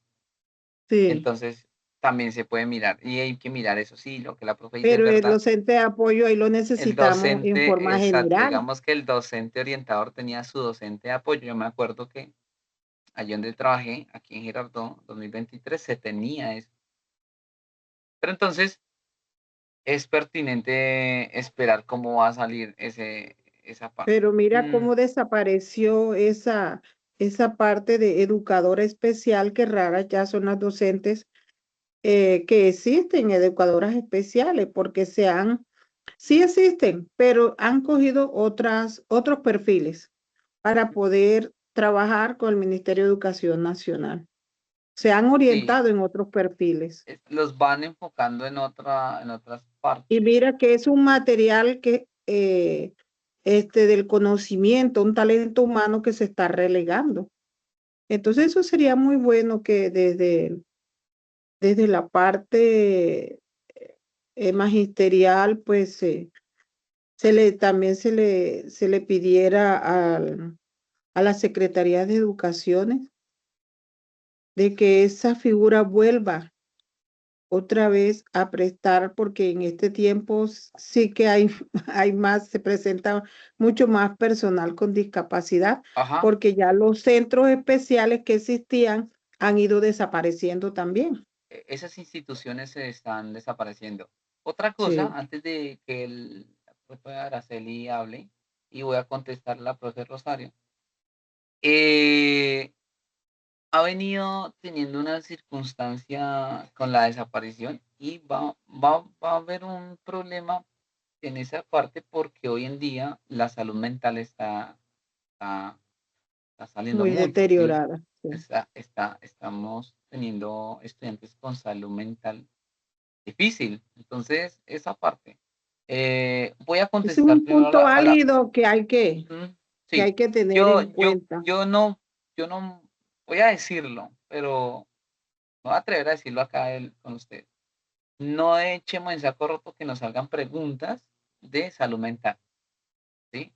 Sí, Entonces, también se puede mirar, y hay que mirar eso sí, lo que la profe dice es pero el verdad. docente de apoyo ahí lo El necesitamos en docente, forma exacto, general. digamos que el docente orientador tenía su docente de apoyo. Yo me acuerdo que allí donde trabajé, aquí en Girardot, 2023, se tenía eso. Pero entonces es pertinente esperar cómo va a salir esa parte. Pero mira Mm, cómo desapareció esa parte de educadora especial, que raras ya son las docentes que existen, educadoras especiales, porque sí existen, pero han cogido otros perfiles para poder trabajar con el Ministerio de Educación Nacional. Se han sí, orientado en otros perfiles. los van enfocando en otras Y partes. mira que es un material que del conocimiento, un talento humano que se está relegando. Entonces eso sería muy bueno que desde la parte magisterial, pues también se le pidiera a la Secretaría de Educaciones de que esa figura vuelva otra vez a prestar, porque en este tiempo sí que hay, hay más, se presenta mucho más personal con discapacidad, Ajá, porque ya los centros especiales que existían han ido desapareciendo también. esas instituciones se están desapareciendo. Otra cosa, Sí, antes de que el profe Araceli hable y voy a contestar la profe Rosario. Eh, ha venido teniendo una circunstancia con la desaparición y va a haber un problema en esa parte porque hoy en día la salud mental está, está saliendo Muy mucho, ¿sí? deteriorada. Sí. Estamos teniendo estudiantes con salud mental difícil. Entonces, esa parte. Voy a Es contestar un primero punto a la. válido Ujú, que sí, hay que tener yo, en yo, cuenta. yo no voy a decirlo, pero no voy a atrever a decirlo acá con usted. No echemos en saco roto que nos salgan preguntas de salud mental, ¿sí?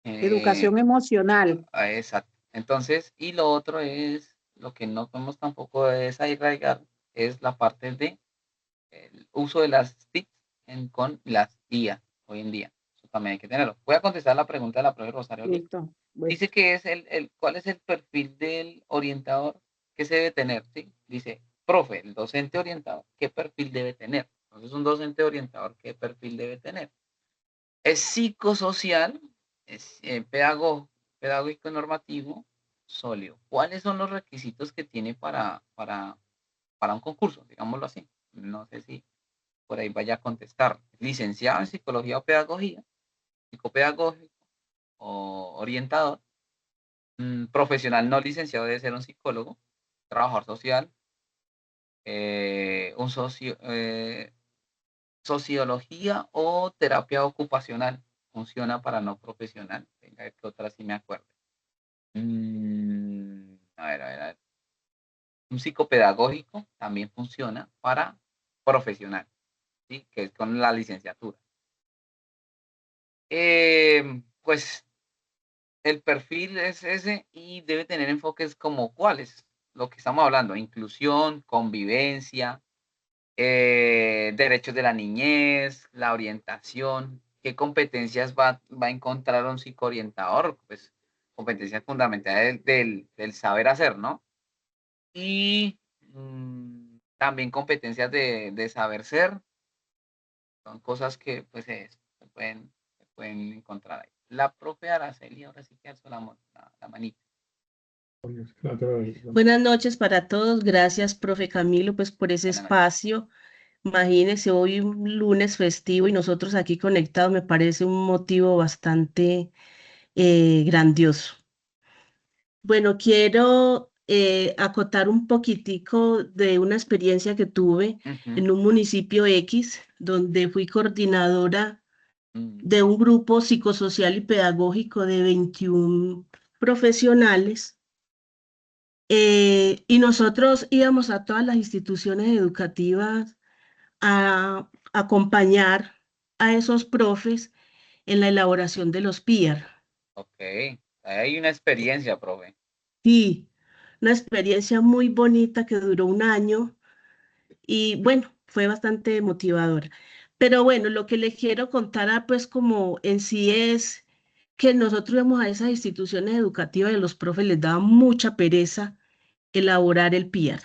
Eh, Educación emocional. exacto. Entonces, y lo otro es, lo que no podemos tampoco desarraigar, es la parte de el uso de las TIC con las IA hoy en día. Eso también hay que tenerlo. Voy a contestar la pregunta de la profe Rosario aquí. Listo. Bueno, Dice que es ¿cuál es el perfil del orientador que se debe tener? ¿Sí? Dice, profe, el docente orientador, ¿qué perfil debe tener? Entonces, un docente orientador, ¿qué perfil debe tener? Es psicosocial, es pedagógico normativo, sólido. ¿Cuáles son los requisitos que tiene para un concurso? Digámoslo así. No sé si por ahí vaya a contestar. Licenciado en psicología o pedagogía, psicopedagógico o orientador, profesional no licenciado debe ser un psicólogo, trabajador social, un sociología o terapia ocupacional. Funciona para no profesional. Venga, que otra sí me acuerdo. A ver. Un psicopedagógico también funciona para profesional, ¿sí? Que es con la licenciatura. Pues el perfil es ese y debe tener enfoques como cuáles, lo que estamos hablando, inclusión, convivencia, derechos de la niñez, la orientación, qué competencias va a encontrar un psicoorientador, pues competencias fundamentales del saber hacer, ¿no? Y también competencias de saber ser, son cosas que pues se pueden encontrar ahí. La profe Araceli, ahora sí que alzó la manita. Buenas noches para todos. Gracias, profe Camilo, pues por ese Buenas noches. espacio. Imagínense, hoy un lunes festivo y nosotros aquí conectados me parece un motivo bastante grandioso. Bueno, quiero acotar un poquitico de una experiencia que tuve Ujú, en un municipio X, donde fui coordinadora mm, de un grupo psicosocial y pedagógico de 21 profesionales. Y nosotros íbamos a todas las instituciones educativas a acompañar a esos profes en la elaboración de los PIAR. ok, hay una experiencia, profe. Sí, una experiencia muy bonita que duró un año y bueno, fue bastante motivadora. Pero bueno, lo que les quiero contar, pues como en sí es que nosotros íbamos a esas instituciones educativas y a los profes les daba mucha pereza elaborar el PIAR.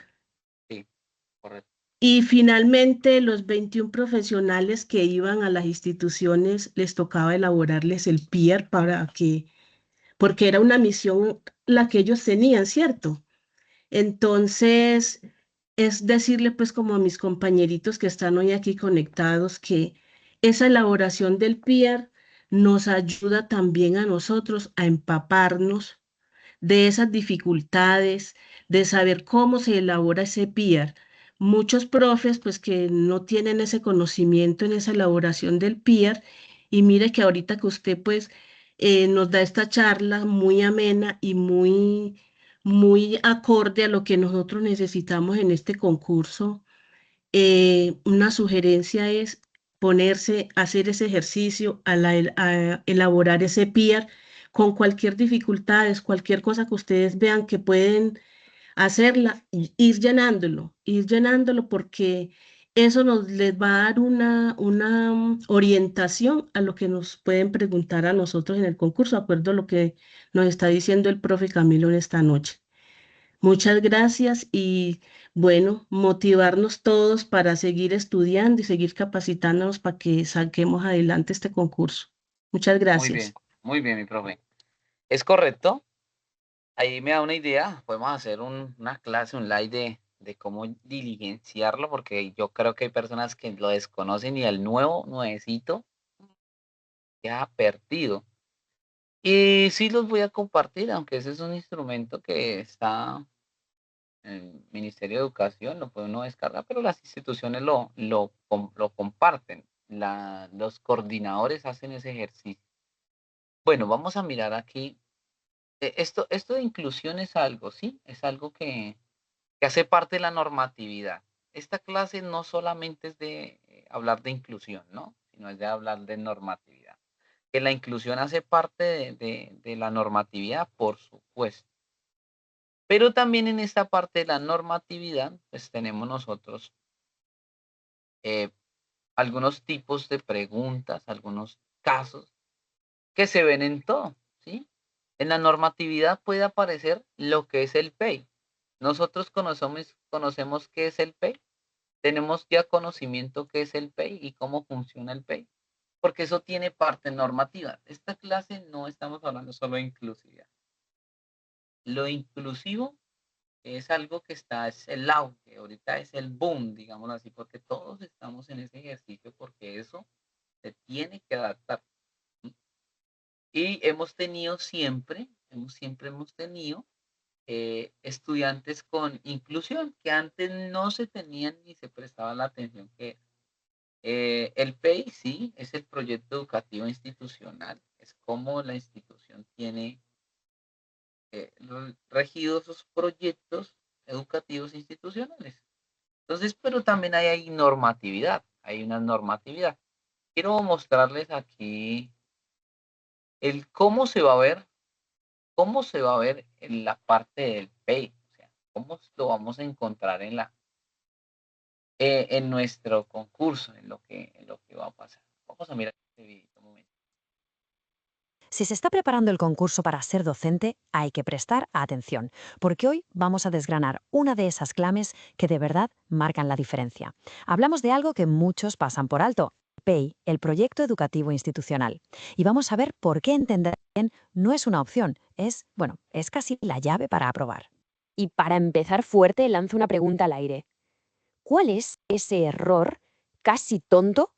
Sí, correcto. Y finalmente, los 21 profesionales que iban a las instituciones les tocaba elaborarles el PIAR porque era una misión la que ellos tenían, ¿cierto? Entonces, es decirle pues como a mis compañeritos que están hoy aquí conectados que esa elaboración del PIAR nos ayuda también a nosotros a empaparnos de esas dificultades, de saber cómo se elabora ese PIAR. Muchos profes pues que no tienen ese conocimiento en esa elaboración del PIAR y mire que ahorita que usted pues nos da esta charla muy amena y muy acorde a lo que nosotros necesitamos en este concurso, una sugerencia es ponerse a hacer ese ejercicio, a elaborar ese PIAR con cualquier dificultad, cualquier cosa que ustedes vean que pueden hacerla, ir llenándolo porque eso nos les va a dar una orientación a lo que nos pueden preguntar a nosotros en el concurso, de acuerdo a lo que nos está diciendo el profe Camilo en esta noche. Muchas gracias y bueno, motivarnos todos para seguir estudiando y seguir capacitándonos para que saquemos adelante este concurso. Muchas gracias. Muy bien, mi profe. ¿Es correcto? Ahí me da una idea. Podemos hacer una clase, un live de cómo diligenciarlo, porque yo creo que hay personas que lo desconocen y el nuevecito, ya perdido. Y sí los voy a compartir, aunque ese es un instrumento que está en el Ministerio de Educación, lo puede uno descargar, pero las instituciones lo comparten. Los coordinadores hacen ese ejercicio. Bueno, vamos a mirar aquí. Esto de inclusión es algo, ¿sí? Es algo que hace parte de la normatividad. Esta clase no solamente es de hablar de inclusión, ¿no? Sino es de hablar de normatividad. Que la inclusión hace parte de la normatividad, por supuesto. Pero también en esta parte de la normatividad, pues tenemos nosotros eh, algunos tipos de preguntas, algunos casos que se ven en todo, ¿sí? En la normatividad puede aparecer lo que es el PEI. Nosotros conocemos qué es el PEI. Tenemos ya conocimiento qué es el PEI y cómo funciona el PEI, porque eso tiene parte normativa. Esta clase no estamos hablando solo de inclusividad. Lo inclusivo es algo que es el auge, ahorita es el boom, digámoslo así, porque todos estamos en ese ejercicio, porque eso se tiene que adaptar. Y siempre hemos tenido estudiantes con inclusión, que antes no se tenían ni se prestaba la atención que era. El PEI, sí, es el proyecto educativo institucional, es como la institución tiene regidos sus proyectos educativos institucionales. Entonces, pero también hay normatividad, hay una normatividad. Quiero mostrarles aquí el cómo se va a ver en la parte del PEI, o sea, cómo lo vamos a encontrar en nuestro concurso, en lo que va a pasar. Vamos a mirar este video un momento. Si se está preparando el concurso para ser docente, hay que prestar atención, porque hoy vamos a desgranar una de esas claves que de verdad marcan la diferencia. Hablamos de algo que muchos pasan por alto, PEI, el proyecto educativo institucional. Y vamos a ver por qué entender bien no es una opción, es casi la llave para aprobar. Y para empezar fuerte, lanzo una pregunta al aire. ¿Cuál es ese error casi tonto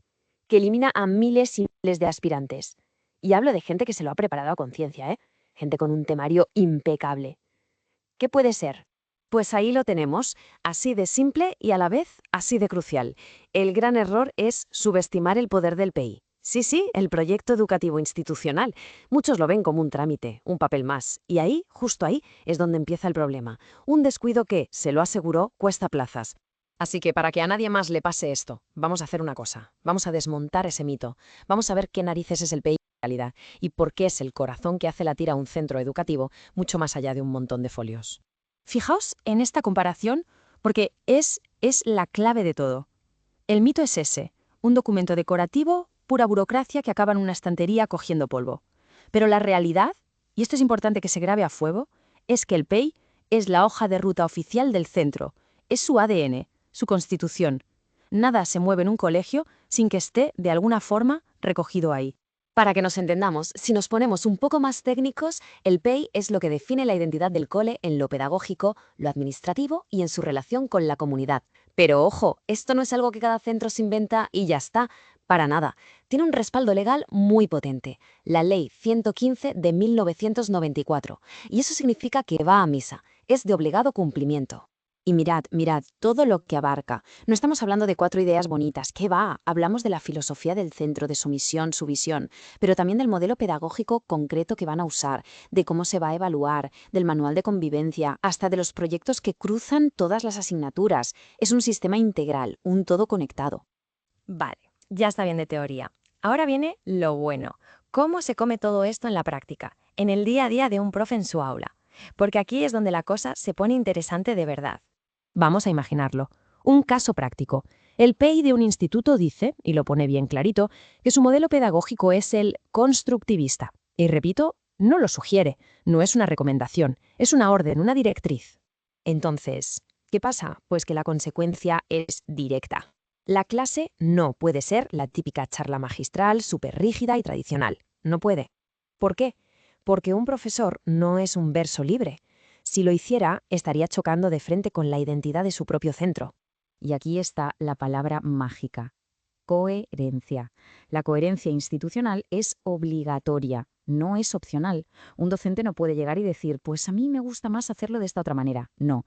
que elimina a miles y miles de aspirantes? Y hablo de gente que se lo ha preparado a conciencia, ¿eh? Gente con un temario impecable. ¿Qué puede ser? Pues ahí lo tenemos, así de simple y a la vez así de crucial. El gran error es subestimar el poder del PEI. Sí, el proyecto educativo institucional. Muchos lo ven como un trámite, un papel más. Y ahí, justo ahí, es donde empieza el problema. Un descuido que, se lo aseguró, cuesta plazas. Así que para que a nadie más le pase esto, vamos a hacer una cosa. Vamos a desmontar ese mito. Vamos a ver qué narices es el PEI en realidad y por qué es el corazón que hace latir a un centro educativo mucho más allá de un montón de folios. Fijaos en esta comparación porque es la clave de todo. El mito es ese, un documento decorativo, pura burocracia que acaba en una estantería cogiendo polvo. Pero la realidad, y esto es importante que se grabe a fuego, es que el PEI es la hoja de ruta oficial del centro, es su ADN, su constitución. Nada se mueve en un colegio sin que esté, de alguna forma, recogido ahí. Para que nos entendamos, si nos ponemos un poco más técnicos, el PEI es lo que define la identidad del cole en lo pedagógico, lo administrativo y en su relación con la comunidad. Pero ojo, esto no es algo que cada centro se inventa y ya está, para nada. Tiene un respaldo legal muy potente, la Ley 115 de 1994, y eso significa que va a misa, es de obligado cumplimiento. Y mirad, todo lo que abarca. No estamos hablando de 4 ideas bonitas, ¿qué va? Hablamos de la filosofía del centro, de su misión, su visión, pero también del modelo pedagógico concreto que van a usar, de cómo se va a evaluar, del manual de convivencia, hasta de los proyectos que cruzan todas las asignaturas. Es un sistema integral, un todo conectado. Vale, ya está bien de teoría. Ahora viene lo bueno. ¿Cómo se come todo esto en la práctica? En el día a día de un profe en su aula. Porque aquí es donde la cosa se pone interesante de verdad. Vamos a imaginarlo. Un caso práctico. El PEI de un instituto dice, y lo pone bien clarito, que su modelo pedagógico es el constructivista. Y repito, no lo sugiere, no es una recomendación, es una orden, una directriz. Entonces, ¿qué pasa? Pues que la consecuencia es directa. La clase no puede ser la típica charla magistral súper rígida y tradicional. No puede. ¿Por qué? Porque un profesor no es un verso libre. Si lo hiciera, estaría chocando de frente con la identidad de su propio centro. Y aquí está la palabra mágica: coherencia. La coherencia institucional es obligatoria, no es opcional. Un docente no puede llegar y decir, pues a mí me gusta más hacerlo de esta otra manera. No.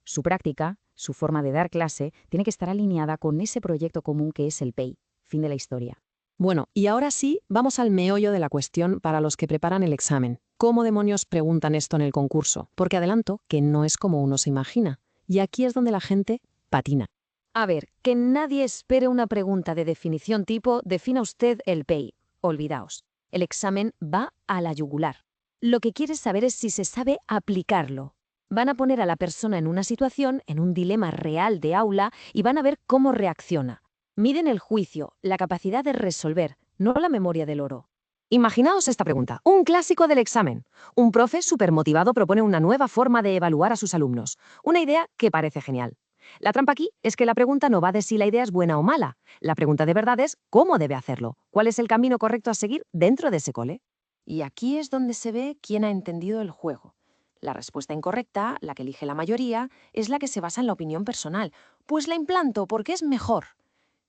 Su práctica, su forma de dar clase, tiene que estar alineada con ese proyecto común que es el PEI. Fin de la historia. Bueno, y ahora sí, vamos al meollo de la cuestión para los que preparan el examen. ¿Cómo demonios preguntan esto en el concurso? Porque adelanto que no es como uno se imagina. Y aquí es donde la gente patina. A ver, que nadie espere una pregunta de definición tipo «defina usted el PEI». Olvidaos. El examen va a la yugular. Lo que quieres saber es si se sabe aplicarlo. Van a poner a la persona en una situación, en un dilema real de aula, y van a ver cómo reacciona. Miden el juicio, la capacidad de resolver, no la memoria del oro. Imaginaos esta pregunta, un clásico del examen. Un profe supermotivado propone una nueva forma de evaluar a sus alumnos. Una idea que parece genial. La trampa aquí es que la pregunta no va de si la idea es buena o mala. La pregunta de verdad es cómo debe hacerlo, cuál es el camino correcto a seguir dentro de ese cole. Y aquí es donde se ve quién ha entendido el juego. La respuesta incorrecta, la que elige la mayoría, es la que se basa en la opinión personal. Pues la implanto porque es mejor.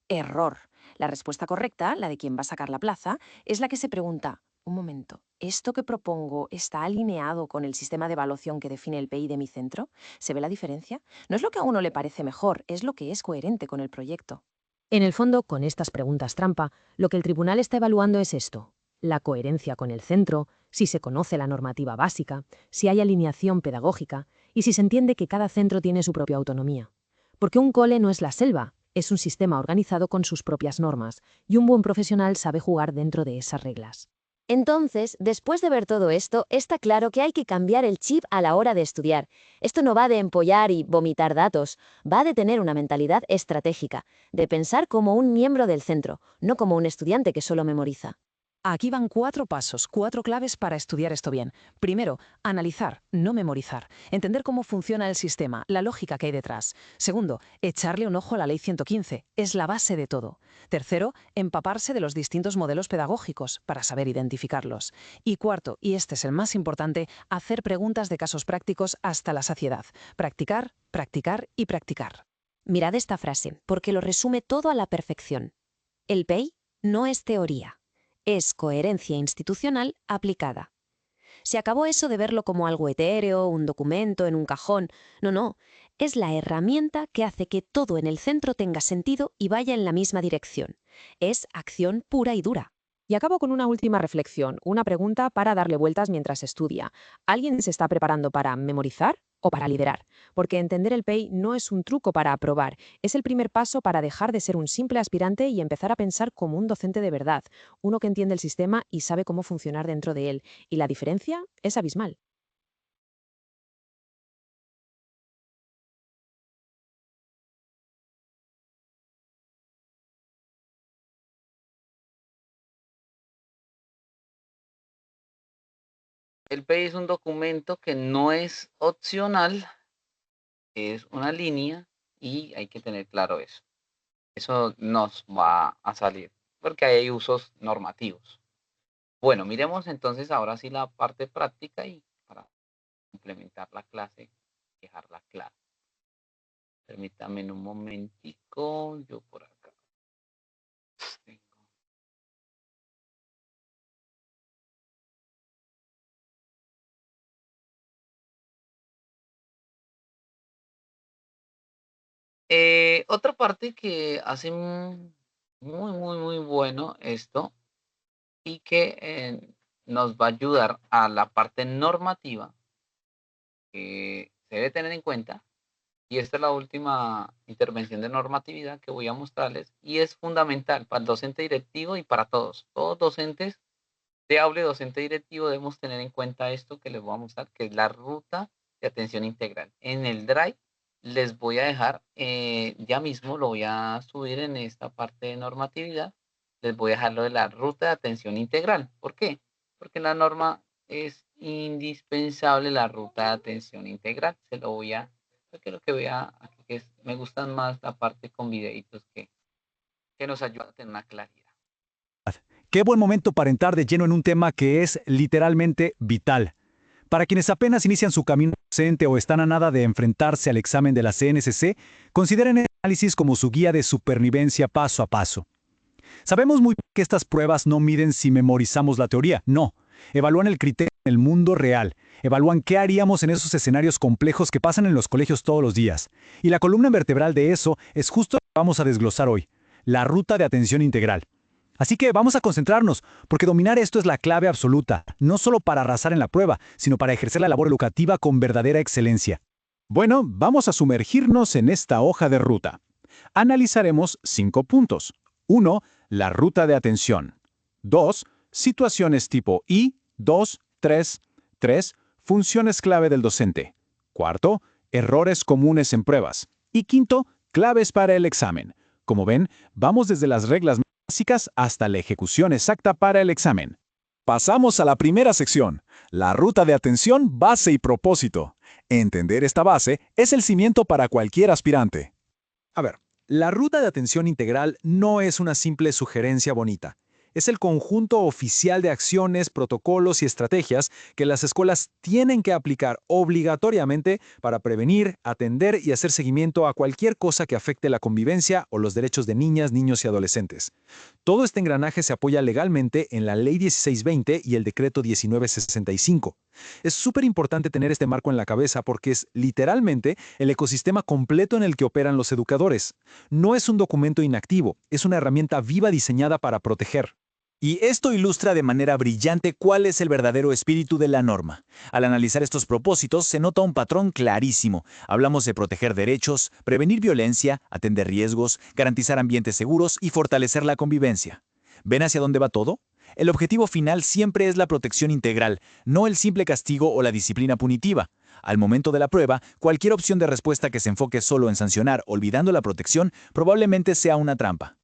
Error. La respuesta correcta, la de quien va a sacar la plaza, es la que se pregunta, un momento, ¿esto que propongo está alineado con el sistema de evaluación que define el PEI de mi centro? ¿Se ve la diferencia? No es lo que a uno le parece mejor, es lo que es coherente con el proyecto. En el fondo, con estas preguntas trampa, lo que el tribunal está evaluando es esto: la coherencia con el centro, si se conoce la normativa básica, si hay alineación pedagógica y si se entiende que cada centro tiene su propia autonomía. Porque un cole no es la selva, es un sistema organizado con sus propias normas, y un buen profesional sabe jugar dentro de esas reglas. Entonces, después de ver todo esto, está claro que hay que cambiar el chip a la hora de estudiar. Esto no va de empollar y vomitar datos, va de tener una mentalidad estratégica, de pensar como un miembro del centro, no como un estudiante que solo memoriza. Aquí van 4 pasos, 4 claves para estudiar esto bien. Primero, analizar, no memorizar. Entender cómo funciona el sistema, la lógica que hay detrás. Segundo, echarle un ojo a la Ley 115. Es la base de todo. Tercero, empaparse de los distintos modelos pedagógicos para saber identificarlos. Y cuarto, y este es el más importante, hacer preguntas de casos prácticos hasta la saciedad. Practicar, practicar y practicar. Mirad esta frase, porque lo resume todo a la perfección. El PEI no es teoría, es coherencia institucional aplicada. Se acabó eso de verlo como algo etéreo, un documento en un cajón. No, no, es la herramienta que hace que todo en el centro tenga sentido y vaya en la misma dirección. Es acción pura y dura. Y acabo con una última reflexión, una pregunta para darle vueltas mientras estudia. ¿Alguien se está preparando para memorizar o para liderar? Porque entender el PEI no es un truco para aprobar, es el primer paso para dejar de ser un simple aspirante y empezar a pensar como un docente de verdad, uno que entiende el sistema y sabe cómo funcionar dentro de él. Y la diferencia es abismal. El PEI es un documento que no es opcional, es una línea y hay que tener claro eso. Eso nos va a salir porque hay usos normativos. Bueno, miremos entonces ahora sí la parte práctica y para implementar la clase, dejarla clara. Permítame un momentico, yo por acá tengo. Otra parte que hace muy bueno esto y que nos va a ayudar a la parte normativa que se debe tener en cuenta. Y esta es la última intervención de normatividad que voy a mostrarles y es fundamental para el docente directivo y para todos. Todos docentes de aula y docente directivo debemos tener en cuenta esto que les voy a mostrar, que es la ruta de atención integral. En el Drive les voy a dejar, ya mismo lo voy a subir en esta parte de normatividad, les voy a dejar lo de la ruta de atención integral. ¿Por qué? Porque la norma es indispensable la ruta de atención integral. Se lo voy a, yo quiero que vea, aquí que me gustan más la parte con videitos que nos ayuda a tener una claridad. Qué buen momento para entrar de lleno en un tema que es literalmente vital. Para quienes apenas inician su camino docente o están a nada de enfrentarse al examen de la CNSC, consideren el análisis como su guía de supervivencia paso a paso. Sabemos muy bien que estas pruebas no miden si memorizamos la teoría, no. Evalúan el criterio en el mundo real, evalúan qué haríamos en esos escenarios complejos que pasan en los colegios todos los días. Y la columna vertebral de eso es justo lo que vamos a desglosar hoy, la ruta de atención integral. Así que vamos a concentrarnos, porque dominar esto es la clave absoluta, no solo para arrasar en la prueba, sino para ejercer la labor educativa con verdadera excelencia. Bueno, vamos a sumergirnos en esta hoja de ruta. Analizaremos 5 puntos. 1. La ruta de atención. 2. Situaciones tipo I. 2, 3. 3. Funciones clave del docente. 4. Errores comunes en pruebas. Y 5. Claves para el examen. Como ven, vamos desde las reglas básicas hasta la ejecución exacta para el examen. Pasamos a la primera sección, la ruta de atención, base y propósito. Entender esta base es el cimiento para cualquier aspirante. A ver, la ruta de atención integral no es una simple sugerencia bonita. Es el conjunto oficial de acciones, protocolos y estrategias que las escuelas tienen que aplicar obligatoriamente para prevenir, atender y hacer seguimiento a cualquier cosa que afecte la convivencia o los derechos de niñas, niños y adolescentes. Todo este engranaje se apoya legalmente en la Ley 1620 y el Decreto 1965. Es súper importante tener este marco en la cabeza porque es literalmente el ecosistema completo en el que operan los educadores. No es un documento inactivo, es una herramienta viva diseñada para proteger. Y esto ilustra de manera brillante cuál es el verdadero espíritu de la norma. Al analizar estos propósitos se nota un patrón clarísimo. Hablamos de proteger derechos, prevenir violencia, atender riesgos, garantizar ambientes seguros y fortalecer la convivencia. ¿Ven hacia dónde va todo? El objetivo final siempre es la protección integral, no el simple castigo o la disciplina punitiva. Al momento de la prueba, cualquier opción de respuesta que se enfoque solo en sancionar, olvidando la protección, probablemente sea una trampa.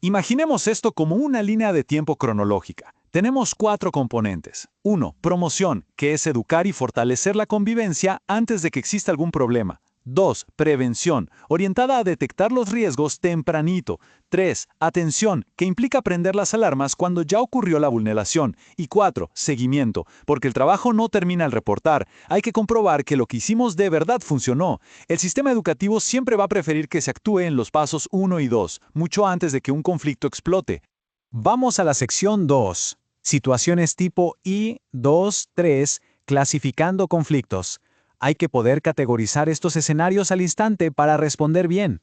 Imaginemos esto como una línea de tiempo cronológica. Tenemos 4 componentes. 1. Promoción, que es educar y fortalecer la convivencia antes de que exista algún problema. 2. Prevención, orientada a detectar los riesgos tempranito. 3. Atención, que implica prender las alarmas cuando ya ocurrió la vulneración. Y 4. Seguimiento, porque el trabajo no termina al reportar. Hay que comprobar que lo que hicimos de verdad funcionó. El sistema educativo siempre va a preferir que se actúe en los pasos 1 y 2, mucho antes de que un conflicto explote. Vamos a la sección 2. Situaciones tipo I, 2, 3, clasificando conflictos. Hay que poder categorizar estos escenarios al instante para responder bien.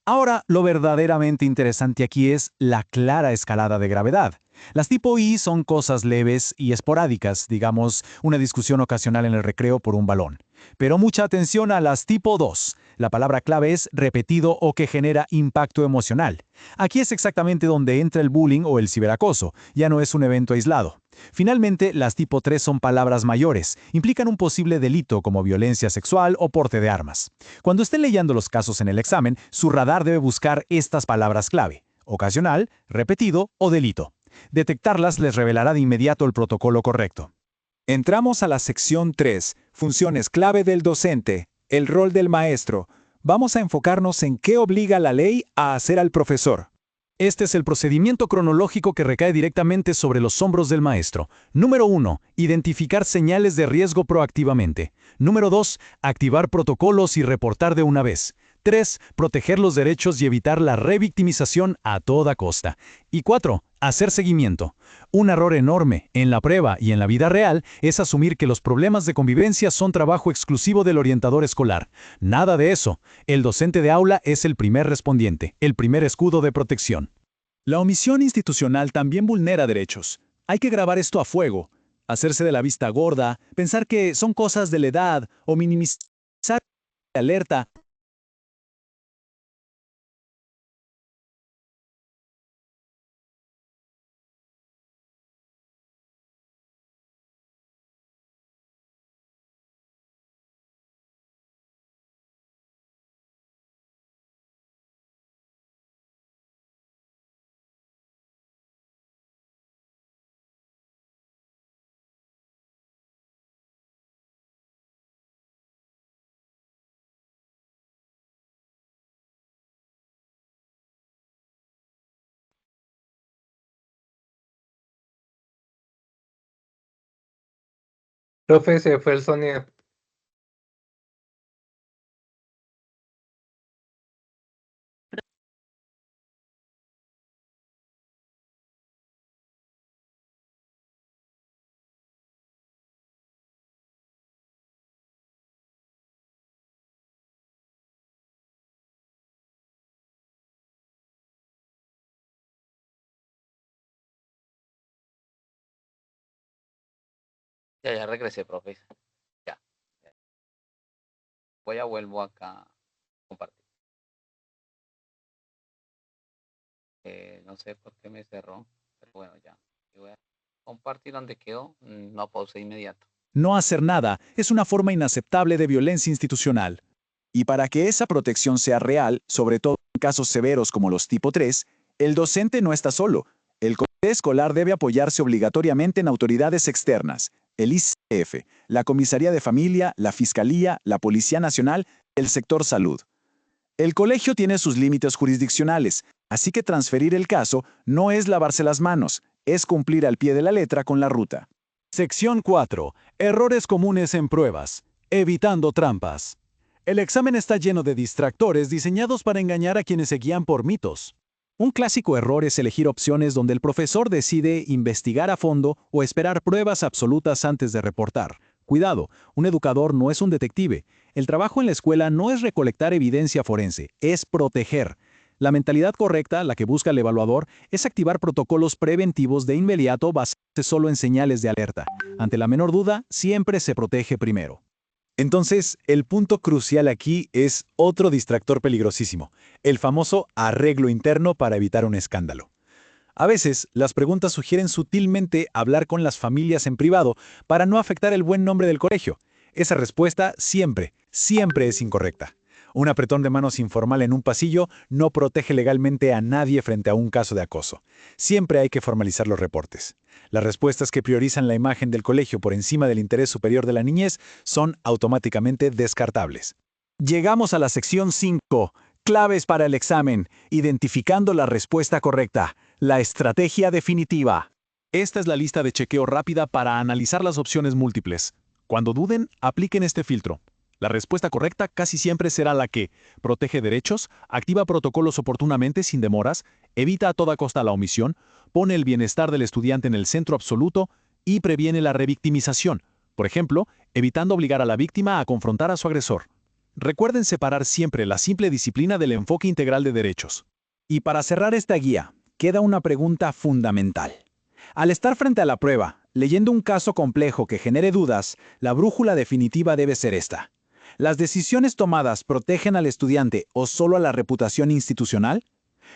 Ahora, lo verdaderamente interesante aquí es la clara escalada de gravedad. Las tipo I son cosas leves y esporádicas, digamos, una discusión ocasional en el recreo por un balón. Pero mucha atención a las tipo 2. La palabra clave es repetido o que genera impacto emocional. Aquí es exactamente donde entra el bullying o el ciberacoso, ya no es un evento aislado. Finalmente, las tipo 3 son palabras mayores, implican un posible delito como violencia sexual o porte de armas. Cuando estén leyendo los casos en el examen, su radar debe buscar estas palabras clave: ocasional, repetido o delito. Detectarlas les revelará de inmediato el protocolo correcto. Entramos a la sección 3, funciones clave del docente, el rol del maestro. Vamos a enfocarnos en qué obliga la ley a hacer al profesor. Este es el procedimiento cronológico que recae directamente sobre los hombros del maestro. Número 1. Identificar señales de riesgo proactivamente. Número 2. Activar protocolos y reportar de una vez. 3. Proteger los derechos y evitar la revictimización a toda costa. Y 4. Hacer seguimiento. Un error enorme en la prueba y en la vida real es asumir que los problemas de convivencia son trabajo exclusivo del orientador escolar. Nada de eso. El docente de aula es el primer respondiente, el primer escudo de protección. La omisión institucional también vulnera derechos. Hay que grabar esto a fuego. Hacerse de la vista gorda, pensar que son cosas de la edad o minimizar la alerta Profe, se fue el sonido. Ya regresé, profe. Ya. Vuelvo acá a compartir. No sé por qué me cerró, pero bueno, ya. Voy a compartir donde quedó. No pause inmediato. No hacer nada es una forma inaceptable de violencia institucional. Y para que esa protección sea real, sobre todo en casos severos como los tipo 3, el docente no está solo. El comité escolar debe apoyarse obligatoriamente en autoridades externas, el ICF, la Comisaría de Familia, la Fiscalía, la Policía Nacional, el sector salud. El colegio tiene sus límites jurisdiccionales, así que transferir el caso no es lavarse las manos, es cumplir al pie de la letra con la ruta. Sección 4. Errores comunes en pruebas. Evitando trampas. El examen está lleno de distractores diseñados para engañar a quienes se guían por mitos. Un clásico error es elegir opciones donde el profesor decide investigar a fondo o esperar pruebas absolutas antes de reportar. Cuidado, un educador no es un detective. El trabajo en la escuela no es recolectar evidencia forense, es proteger. La mentalidad correcta, la que busca el evaluador, es activar protocolos preventivos de inmediato basados solo en señales de alerta. Ante la menor duda, siempre se protege primero. Entonces, el punto crucial aquí es otro distractor peligrosísimo, el famoso arreglo interno para evitar un escándalo. A veces, las preguntas sugieren sutilmente hablar con las familias en privado para no afectar el buen nombre del colegio. Esa respuesta siempre es incorrecta. Un apretón de manos informal en un pasillo no protege legalmente a nadie frente a un caso de acoso. Siempre hay que formalizar los reportes. Las respuestas que priorizan la imagen del colegio por encima del interés superior de la niñez son automáticamente descartables. Llegamos a la sección 5. Claves para el examen. Identificando la respuesta correcta. La estrategia definitiva. Esta es la lista de chequeo rápida para analizar las opciones múltiples. Cuando duden, apliquen este filtro. La respuesta correcta casi siempre será la que protege derechos, activa protocolos oportunamente sin demoras, evita a toda costa la omisión, pone el bienestar del estudiante en el centro absoluto y previene la revictimización, por ejemplo, evitando obligar a la víctima a confrontar a su agresor. Recuerden separar siempre la simple disciplina del enfoque integral de derechos. Y para cerrar esta guía, queda una pregunta fundamental. Al estar frente a la prueba, leyendo un caso complejo que genere dudas, la brújula definitiva debe ser esta. ¿Las decisiones tomadas protegen al estudiante o solo a la reputación institucional?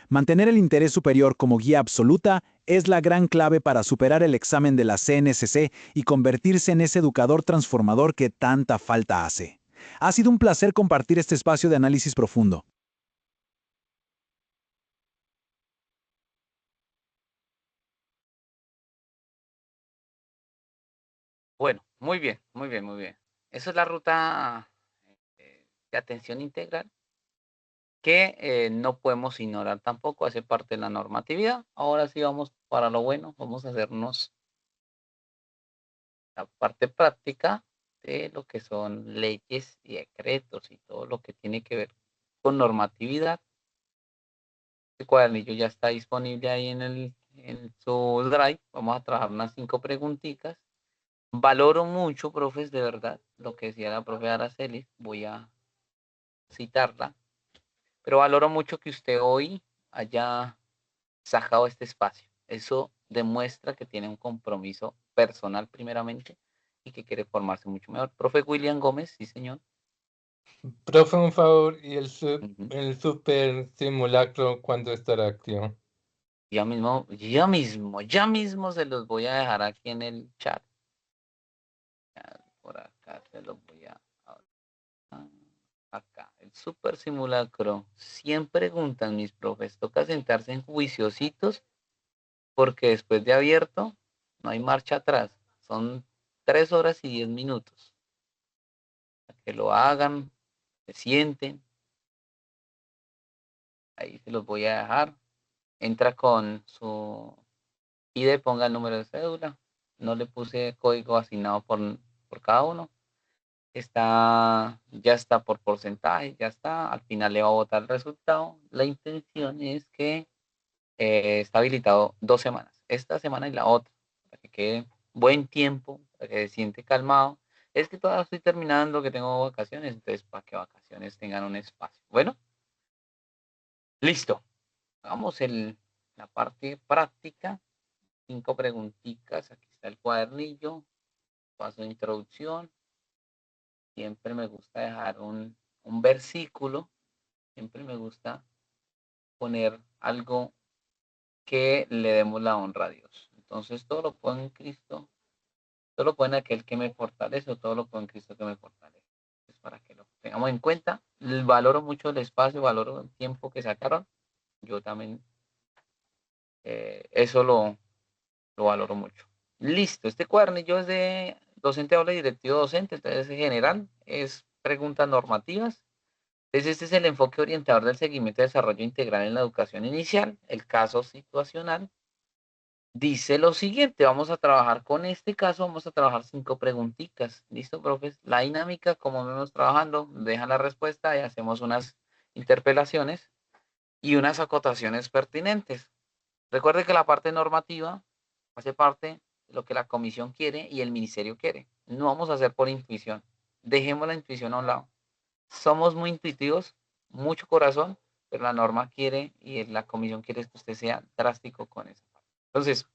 Mantener el interés superior como guía absoluta es la gran clave para superar el examen de la CNSC y convertirse en ese educador transformador que tanta falta hace. Ha sido un placer compartir este espacio de análisis profundo. Bueno, muy bien, muy bien, muy bien. Esa es la ruta de atención integral que no podemos ignorar tampoco, hace parte de la normatividad. Ahora sí vamos para lo bueno, vamos a hacernos la parte práctica de lo que son leyes y decretos y todo lo que tiene que ver con normatividad. El cuadernillo ya está disponible ahí en su drive. Vamos a trabajar unas 5 preguntitas. Valoro mucho, profes, de verdad, lo que decía la profe Araceli. Voy a citarla. Pero valoro mucho que usted hoy haya sacado este espacio. Eso demuestra que tiene un compromiso personal primeramente y que quiere formarse mucho mejor. Profe William Gómez, sí señor. Profe, un favor, ¿y Ujú. el super simulacro cuándo estará activo? Ya mismo se los voy a dejar aquí en el chat. Por acá se los voy a... Acá, el super simulacro. 100 preguntas, mis profes. Toca sentarse en juiciositos porque después de abierto no hay marcha atrás. Son 3 horas y 10 minutos. Para que lo hagan, se sienten. Ahí se los voy a dejar. Entra con su ID, ponga el número de cédula. No le puse código asignado por por cada uno. Ya está por porcentaje, ya está. Al final le va a votar el resultado. La intención es que está habilitado 2 semanas, esta semana y la otra, para que quede buen tiempo, para que se siente calmado. Es que todavía estoy terminando, que tengo vacaciones, entonces para que vacaciones tengan un espacio. Bueno, listo. Vamos la parte práctica. 5 preguntitas. Aquí está el cuadernillo. Paso de introducción. Siempre me gusta dejar un versículo. Siempre me gusta poner algo que le demos la honra a Dios. Entonces, todo lo puedo en Cristo, todo lo puedo en aquel que me fortalece, o todo lo puedo en Cristo que me fortalece. Es para que lo tengamos en cuenta. Valoro mucho el espacio, valoro el tiempo que sacaron. Yo también eso lo valoro mucho. Listo, este cuadernillo es de docente aula y directivo docente, entonces en general es preguntas normativas. Entonces este es el enfoque orientador del seguimiento y desarrollo integral en la educación inicial, el caso situacional. Dice lo siguiente, vamos a trabajar con este caso, vamos a trabajar 5 preguntitas. ¿Listo, profes? La dinámica, como vemos trabajando, dejan la respuesta y hacemos unas interpelaciones y unas acotaciones pertinentes. Recuerde que la parte normativa hace parte de lo que la comisión quiere y el ministerio quiere. No vamos a hacer por intuición. Dejemos la intuición a un lado. Somos muy intuitivos, mucho corazón, pero la norma quiere y la comisión quiere que usted sea drástico con eso. Entonces,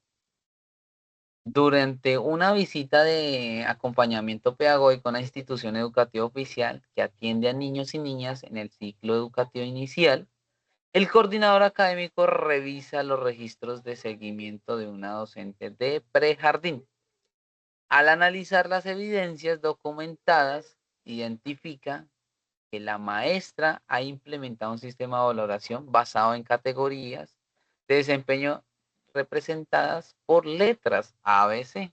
durante una visita de acompañamiento pedagógico a una institución educativa oficial que atiende a niños y niñas en el ciclo educativo inicial, el coordinador académico revisa los registros de seguimiento de una docente de prejardín. Al analizar las evidencias documentadas, identifica que la maestra ha implementado un sistema de valoración basado en categorías de desempeño representadas por letras ABC,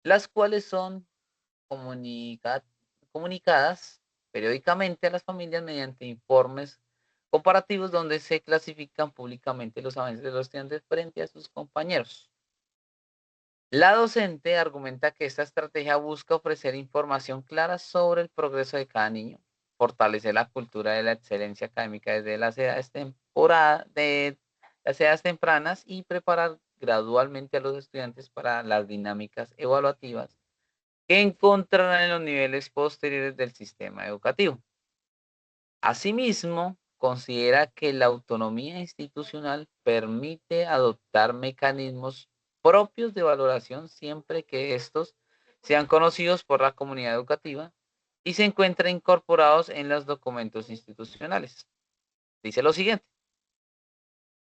las cuales son comunicadas periódicamente a las familias mediante informes comparativos donde se clasifican públicamente los avances de los estudiantes frente a sus compañeros. La docente argumenta que esta estrategia busca ofrecer información clara sobre el progreso de cada niño, fortalecer la cultura de la excelencia académica desde las edades tempranas y preparar gradualmente a los estudiantes para las dinámicas evaluativas que encontrarán en los niveles posteriores del sistema educativo. Asimismo, considera que la autonomía institucional permite adoptar mecanismos propios de valoración siempre que estos sean conocidos por la comunidad educativa y se encuentren incorporados en los documentos institucionales. Dice lo siguiente.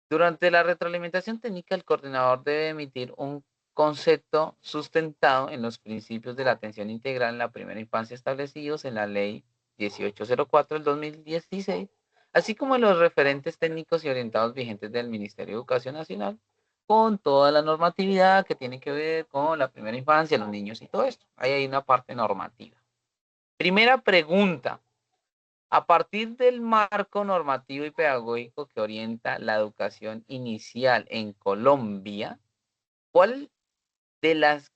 Durante la retroalimentación técnica, el coordinador debe emitir un concepto sustentado en los principios de la atención integral en la primera infancia establecidos en la Ley 1804 del 2016, así como en los referentes técnicos y orientados vigentes del Ministerio de Educación Nacional, con toda la normatividad que tiene que ver con la primera infancia, los niños y todo esto. Ahí hay una parte normativa. Primera pregunta. A partir del marco normativo y pedagógico que orienta la educación inicial en Colombia, ¿cuál de las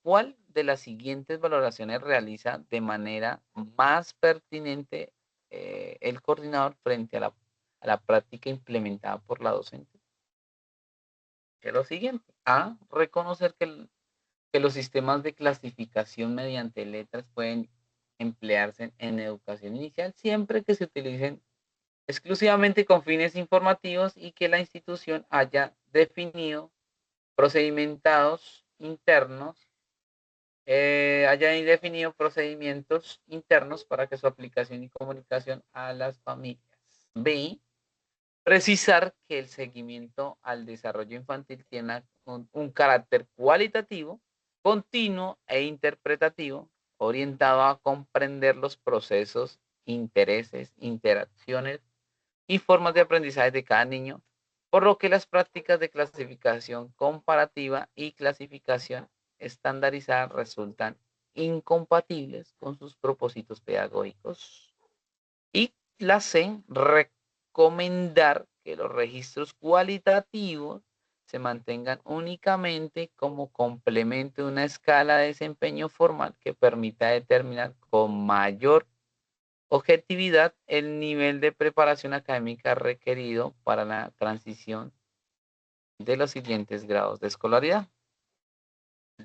siguientes valoraciones realiza de manera más pertinente el coordinador frente a la práctica implementada por la docente? Es lo siguiente. A, reconocer que los sistemas de clasificación mediante letras pueden emplearse en educación inicial siempre que se utilicen exclusivamente con fines informativos y que la institución haya definido procedimientos internos, para que su aplicación y comunicación a las familias. B, precisar que el seguimiento al desarrollo infantil tiene un carácter cualitativo, continuo e interpretativo, orientado a comprender los procesos, intereses, interacciones y formas de aprendizaje de cada niño, por lo que las prácticas de clasificación comparativa y clasificación estandarizada resultan incompatibles con sus propósitos pedagógicos. Y la C, recomendar que los registros cualitativos se mantengan únicamente como complemento de una escala de desempeño formal que permita determinar con mayor objetividad el nivel de preparación académica requerido para la transición de los siguientes grados de escolaridad.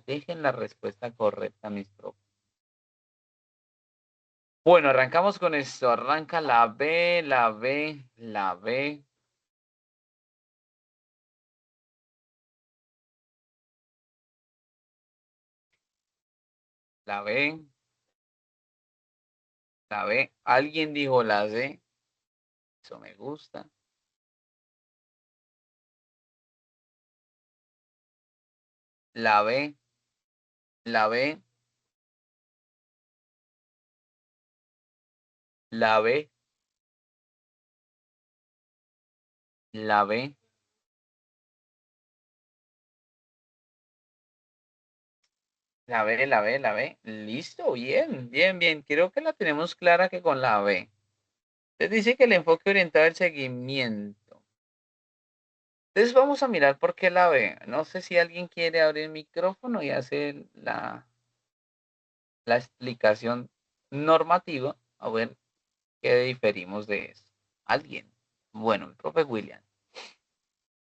Dejen la respuesta correcta, mis profes. Bueno, arrancamos con esto. Arranca la B, la B, la B. La B, la B. Alguien dijo la C. Eso me gusta. La B, la B, la B, la B. La B, la B, la B. Listo, bien, bien, bien. Creo que la tenemos clara que con la B. Entonces dice que el enfoque orientado al seguimiento. Entonces vamos a mirar por qué la B. No sé si alguien quiere abrir el micrófono y hacer la explicación normativa. A ver qué diferimos de eso. ¿Alguien? Bueno, el profe William.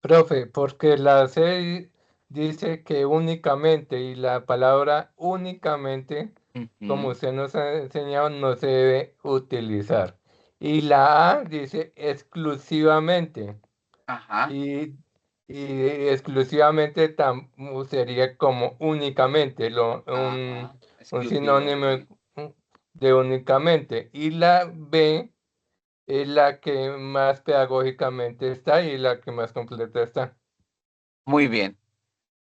Profe, porque la C dice que únicamente y la palabra únicamente, como Ujú. usted nos ha enseñado, no se debe utilizar. Y la A dice exclusivamente. Ajá, Y, exclusivamente sería como únicamente, ajá. un Exclusivo, sinónimo sí. de únicamente. Y la B es la que más pedagógicamente está y la que más completa está. Muy bien.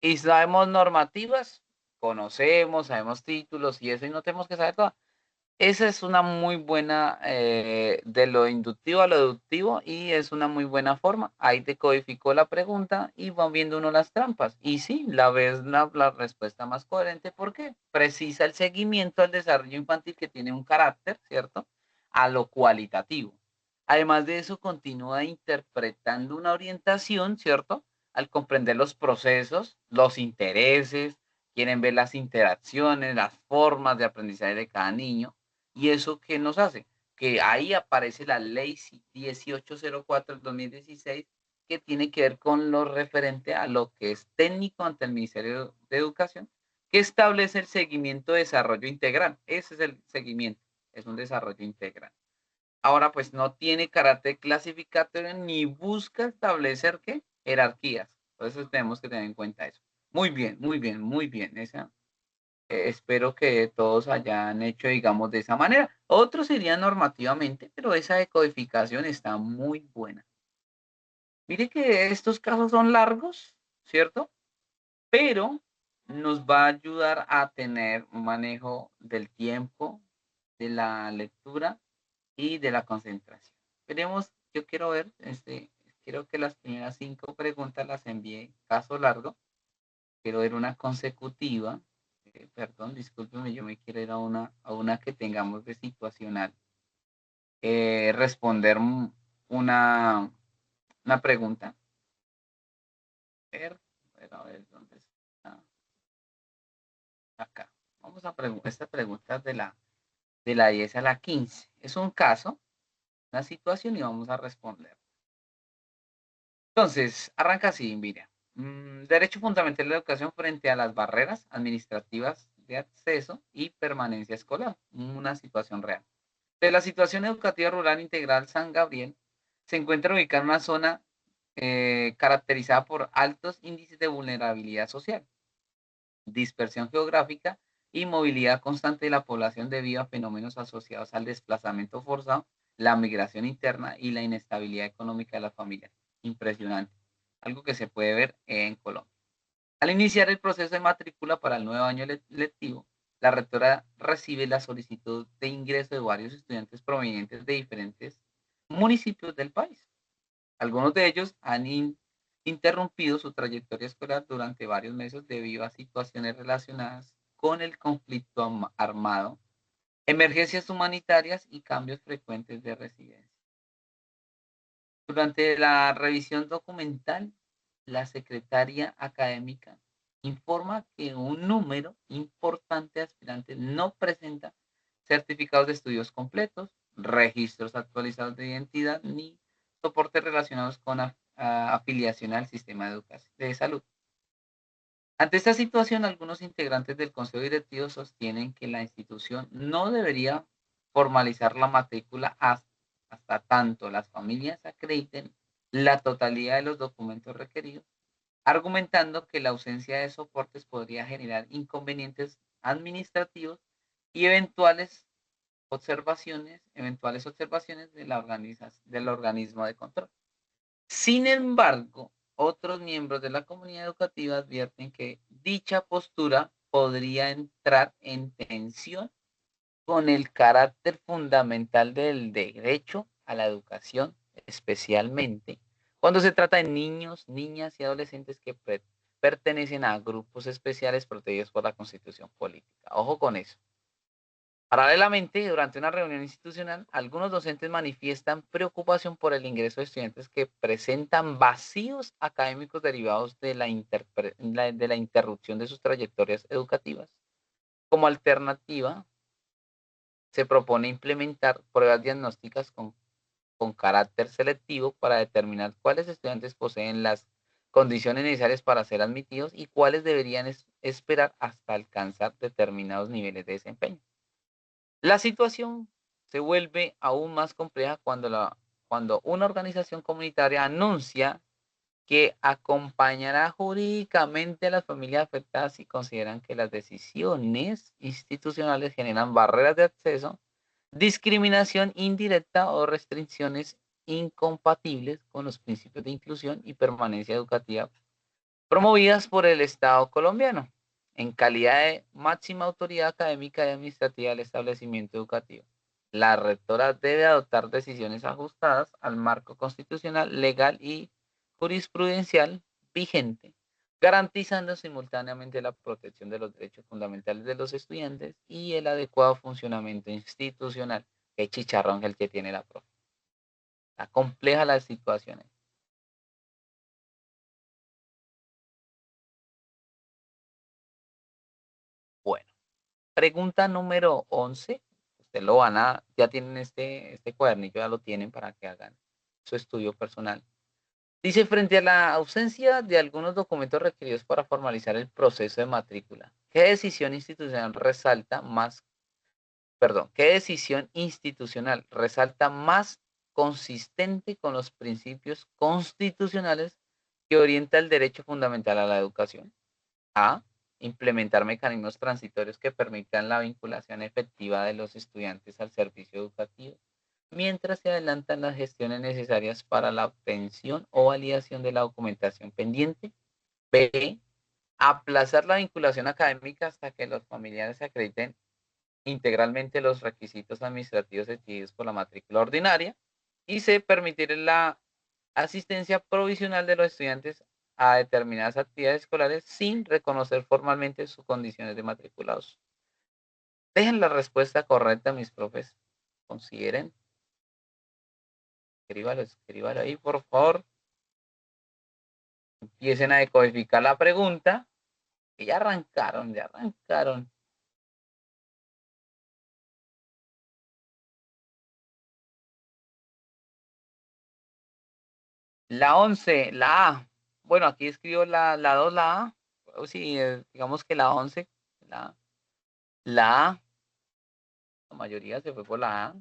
Y sabemos normativas, conocemos, sabemos títulos y eso, y no tenemos que saber todo. Esa es una muy buena, de lo inductivo a lo deductivo, y es una muy buena forma. Ahí te codificó la pregunta y van viendo uno las trampas. Y sí, la ves la respuesta más coherente porque precisa el seguimiento al desarrollo infantil que tiene un carácter, ¿cierto? A lo cualitativo. Además de eso, continúa interpretando una orientación, ¿cierto? Al comprender los procesos, los intereses, quieren ver las interacciones, las formas de aprendizaje de cada niño. ¿Y eso qué nos hace? Que ahí aparece la ley 1804 del 2016, que tiene que ver con lo referente a lo que es técnico ante el Ministerio de Educación, que establece el seguimiento de desarrollo integral. Ese es el seguimiento, es un desarrollo integral. Ahora, pues no tiene carácter clasificatorio ni busca establecer qué jerarquías. Entonces tenemos que tener en cuenta eso. Muy bien, muy bien, muy bien. Esa, espero que todos hayan hecho, digamos, de esa manera. Otros irían normativamente, pero esa decodificación está muy buena. Mire que estos casos son largos, ¿cierto? Pero nos va a ayudar a tener un manejo del tiempo, de la lectura y de la concentración. Veremos, yo quiero ver, quiero que las primeras 5 preguntas las envíe caso largo. Quiero ver una consecutiva. Perdón, discúlpeme, yo me quiero ir a una que tengamos de situacional. Responder una pregunta. A ver, ¿dónde está? Acá. Vamos a preguntar esta pregunta de la 10 a la 15. Es un caso, una situación y vamos a responder. Entonces, arranca así, mira. Derecho fundamental de la educación frente a las barreras administrativas de acceso y permanencia escolar. Una situación real. De la situación educativa rural integral San Gabriel, se encuentra ubicada en una zona caracterizada por altos índices de vulnerabilidad social, dispersión geográfica y movilidad constante de la población debido a fenómenos asociados al desplazamiento forzado, la migración interna y la inestabilidad económica de las familias. Impresionante. Algo que se puede ver en Colombia. Al iniciar el proceso de matrícula para el nuevo año lectivo, la rectora recibe la solicitud de ingreso de varios estudiantes provenientes de diferentes municipios del país. Algunos de ellos han interrumpido su trayectoria escolar durante varios meses debido a situaciones relacionadas con el conflicto armado, emergencias humanitarias y cambios frecuentes de residencia. Durante la revisión documental, la secretaria académica informa que un número importante de aspirantes no presenta certificados de estudios completos, registros actualizados de identidad ni soportes relacionados con afiliación al sistema de salud. Ante esta situación, algunos integrantes del Consejo Directivo sostienen que la institución no debería formalizar la matrícula hasta tanto las familias acrediten la totalidad de los documentos requeridos, argumentando que la ausencia de soportes podría generar inconvenientes administrativos y eventuales observaciones de del organismo de control. Sin embargo, otros miembros de la comunidad educativa advierten que dicha postura podría entrar en tensión con el carácter fundamental del derecho a la educación, especialmente cuando se trata de niños, niñas y adolescentes que pertenecen a grupos especiales protegidos por la Constitución Política. Ojo con eso. Paralelamente, durante una reunión institucional, algunos docentes manifiestan preocupación por el ingreso de estudiantes que presentan vacíos académicos derivados de la interrupción de sus trayectorias educativas. Como alternativa, se propone implementar pruebas diagnósticas con carácter selectivo para determinar cuáles estudiantes poseen las condiciones necesarias para ser admitidos y cuáles deberían esperar hasta alcanzar determinados niveles de desempeño. La situación se vuelve aún más compleja cuando una organización comunitaria anuncia que acompañará jurídicamente a las familias afectadas si consideran que las decisiones institucionales generan barreras de acceso, discriminación indirecta o restricciones incompatibles con los principios de inclusión y permanencia educativa promovidas por el Estado colombiano, en calidad de máxima autoridad académica y administrativa del establecimiento educativo. La rectora debe adoptar decisiones ajustadas al marco constitucional, legal y jurisprudencial vigente, garantizando simultáneamente la protección de los derechos fundamentales de los estudiantes y el adecuado funcionamiento institucional. Qué chicharrón el que tiene la profe. Está compleja la situación. Bueno. Pregunta número 11. Usted ya tienen este cuadernillo, ya lo tienen para que hagan su estudio personal. Dice, frente a la ausencia de algunos documentos requeridos para formalizar el proceso de matrícula, qué decisión institucional resalta más consistente con los principios constitucionales que orienta el derecho fundamental a la educación? A. Implementar mecanismos transitorios que permitan la vinculación efectiva de los estudiantes al servicio educativo, mientras se adelantan las gestiones necesarias para la obtención o validación de la documentación pendiente. B. Aplazar la vinculación académica hasta que los familiares acrediten integralmente los requisitos administrativos exigidos por la matrícula ordinaria. Y C. Permitir la asistencia provisional de los estudiantes a determinadas actividades escolares sin reconocer formalmente sus condiciones de matriculados. Dejen la respuesta correcta, mis profes. Consideren. Escríbalo ahí, por favor. Empiecen a decodificar la pregunta. Y ya arrancaron. La 11, la A. Bueno, aquí escribo la 2, la A. O sí, digamos que la 11, la A. La mayoría se fue por la A.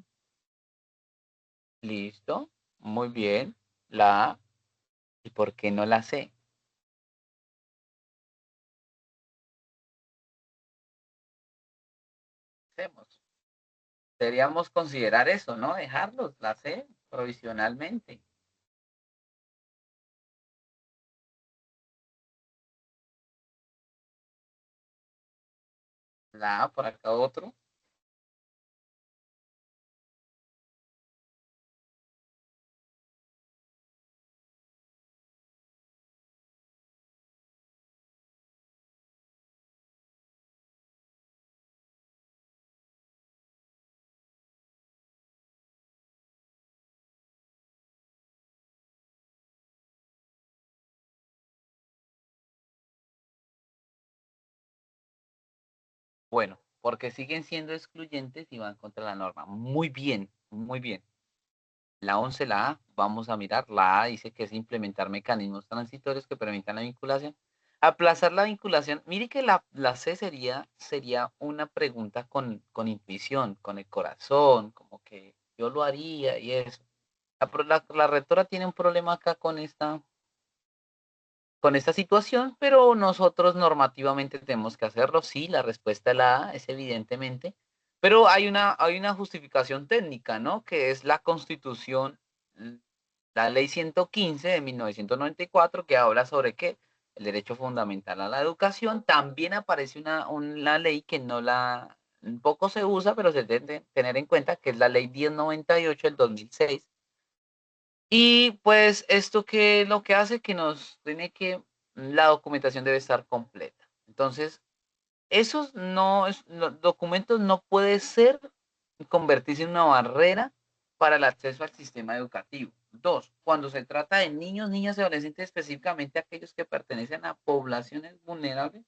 Listo. Muy bien. La A. ¿Y por qué no la C? Hacemos. Deberíamos considerar eso, ¿no? Dejarlos, la C, provisionalmente. La A, por acá otro. Bueno, porque siguen siendo excluyentes y van contra la norma. Muy bien, muy bien. La 11, la A, vamos a mirar. La A dice que es implementar mecanismos transitorios que permitan la vinculación. Aplazar la vinculación. Mire que la C sería una pregunta con intuición, con el corazón, como que yo lo haría y eso. La rectora tiene un problema acá con esta situación, pero nosotros normativamente tenemos que hacerlo. Sí, la respuesta es la A, es evidentemente, pero hay una justificación técnica, ¿no? Que es la Constitución, la Ley 115 de 1994, que habla sobre qué, el derecho fundamental a la educación. También aparece una ley que no la, poco se usa, pero se debe tener en cuenta, que es la Ley 1098 del 2006. Y pues esto que lo que hace que nos tiene que la documentación debe estar completa. Entonces, esos los documentos no puede ser convertirse en una barrera para el acceso al sistema educativo. Dos, cuando se trata de niños, niñas y adolescentes, específicamente aquellos que pertenecen a poblaciones vulnerables,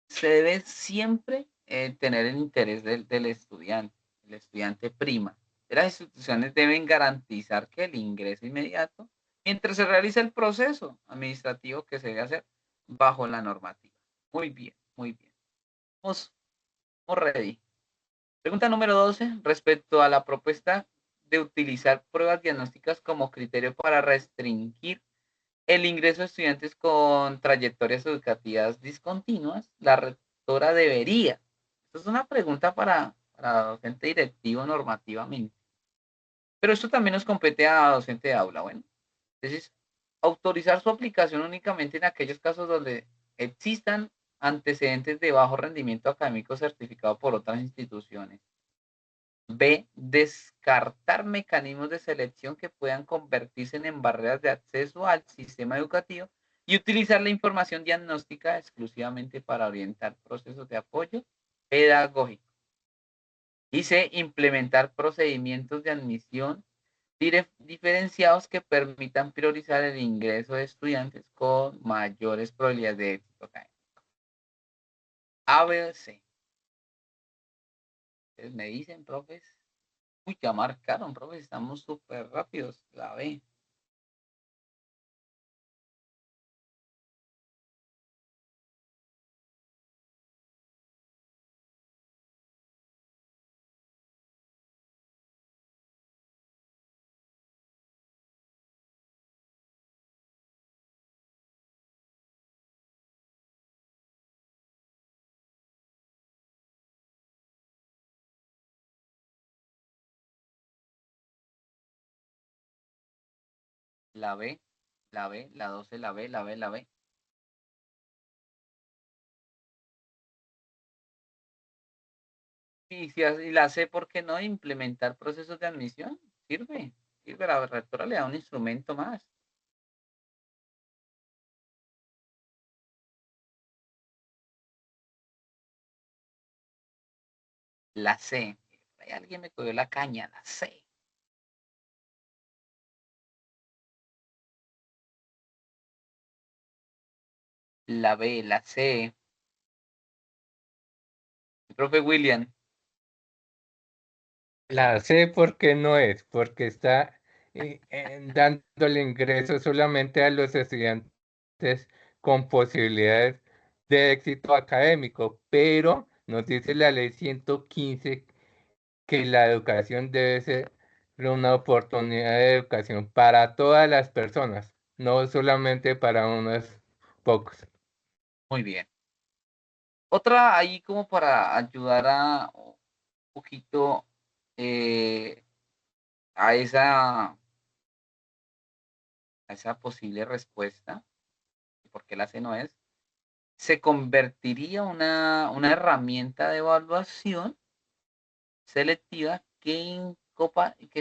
se debe siempre tener el interés del estudiante. El estudiante prima. Las instituciones deben garantizar que el ingreso inmediato, mientras se realiza el proceso administrativo que se debe hacer bajo la normativa. Muy bien, muy bien. Vamos ready. Pregunta número 12. Respecto a la propuesta de utilizar pruebas diagnósticas como criterio para restringir el ingreso de estudiantes con trayectorias educativas discontinuas, la rectora debería. Esto es una pregunta para docente directivo normativamente. Pero esto también nos compete a docente de aula. Bueno, entonces, autorizar su aplicación únicamente en aquellos casos donde existan antecedentes de bajo rendimiento académico certificado por otras instituciones. B. Descartar mecanismos de selección que puedan convertirse en barreras de acceso al sistema educativo y utilizar la información diagnóstica exclusivamente para orientar procesos de apoyo pedagógico. Y C. Implementar procedimientos de admisión diferenciados que permitan priorizar el ingreso de estudiantes con mayores probabilidades de éxito académico. A, B, C. Entonces me dicen, profes, uy, ya marcaron, profes, estamos súper rápidos. La B. La B, la B, la 12, la B, la B, la B. Y la C, ¿por qué no? Implementar procesos de admisión. Sirve, sirve. La rectora le da un instrumento más. La C. Ahí alguien me cogió la caña, la C. La B, la C. El profe William. La C, ¿por qué no es? Porque está dándole ingreso solamente a los estudiantes con posibilidades de éxito académico, pero nos dice la ley 115 que la educación debe ser una oportunidad de educación para todas las personas, no solamente para unos pocos. Muy bien. Otra ahí como para ayudar a un poquito a esa posible respuesta, por qué la C no es, se convertiría una herramienta de evaluación selectiva que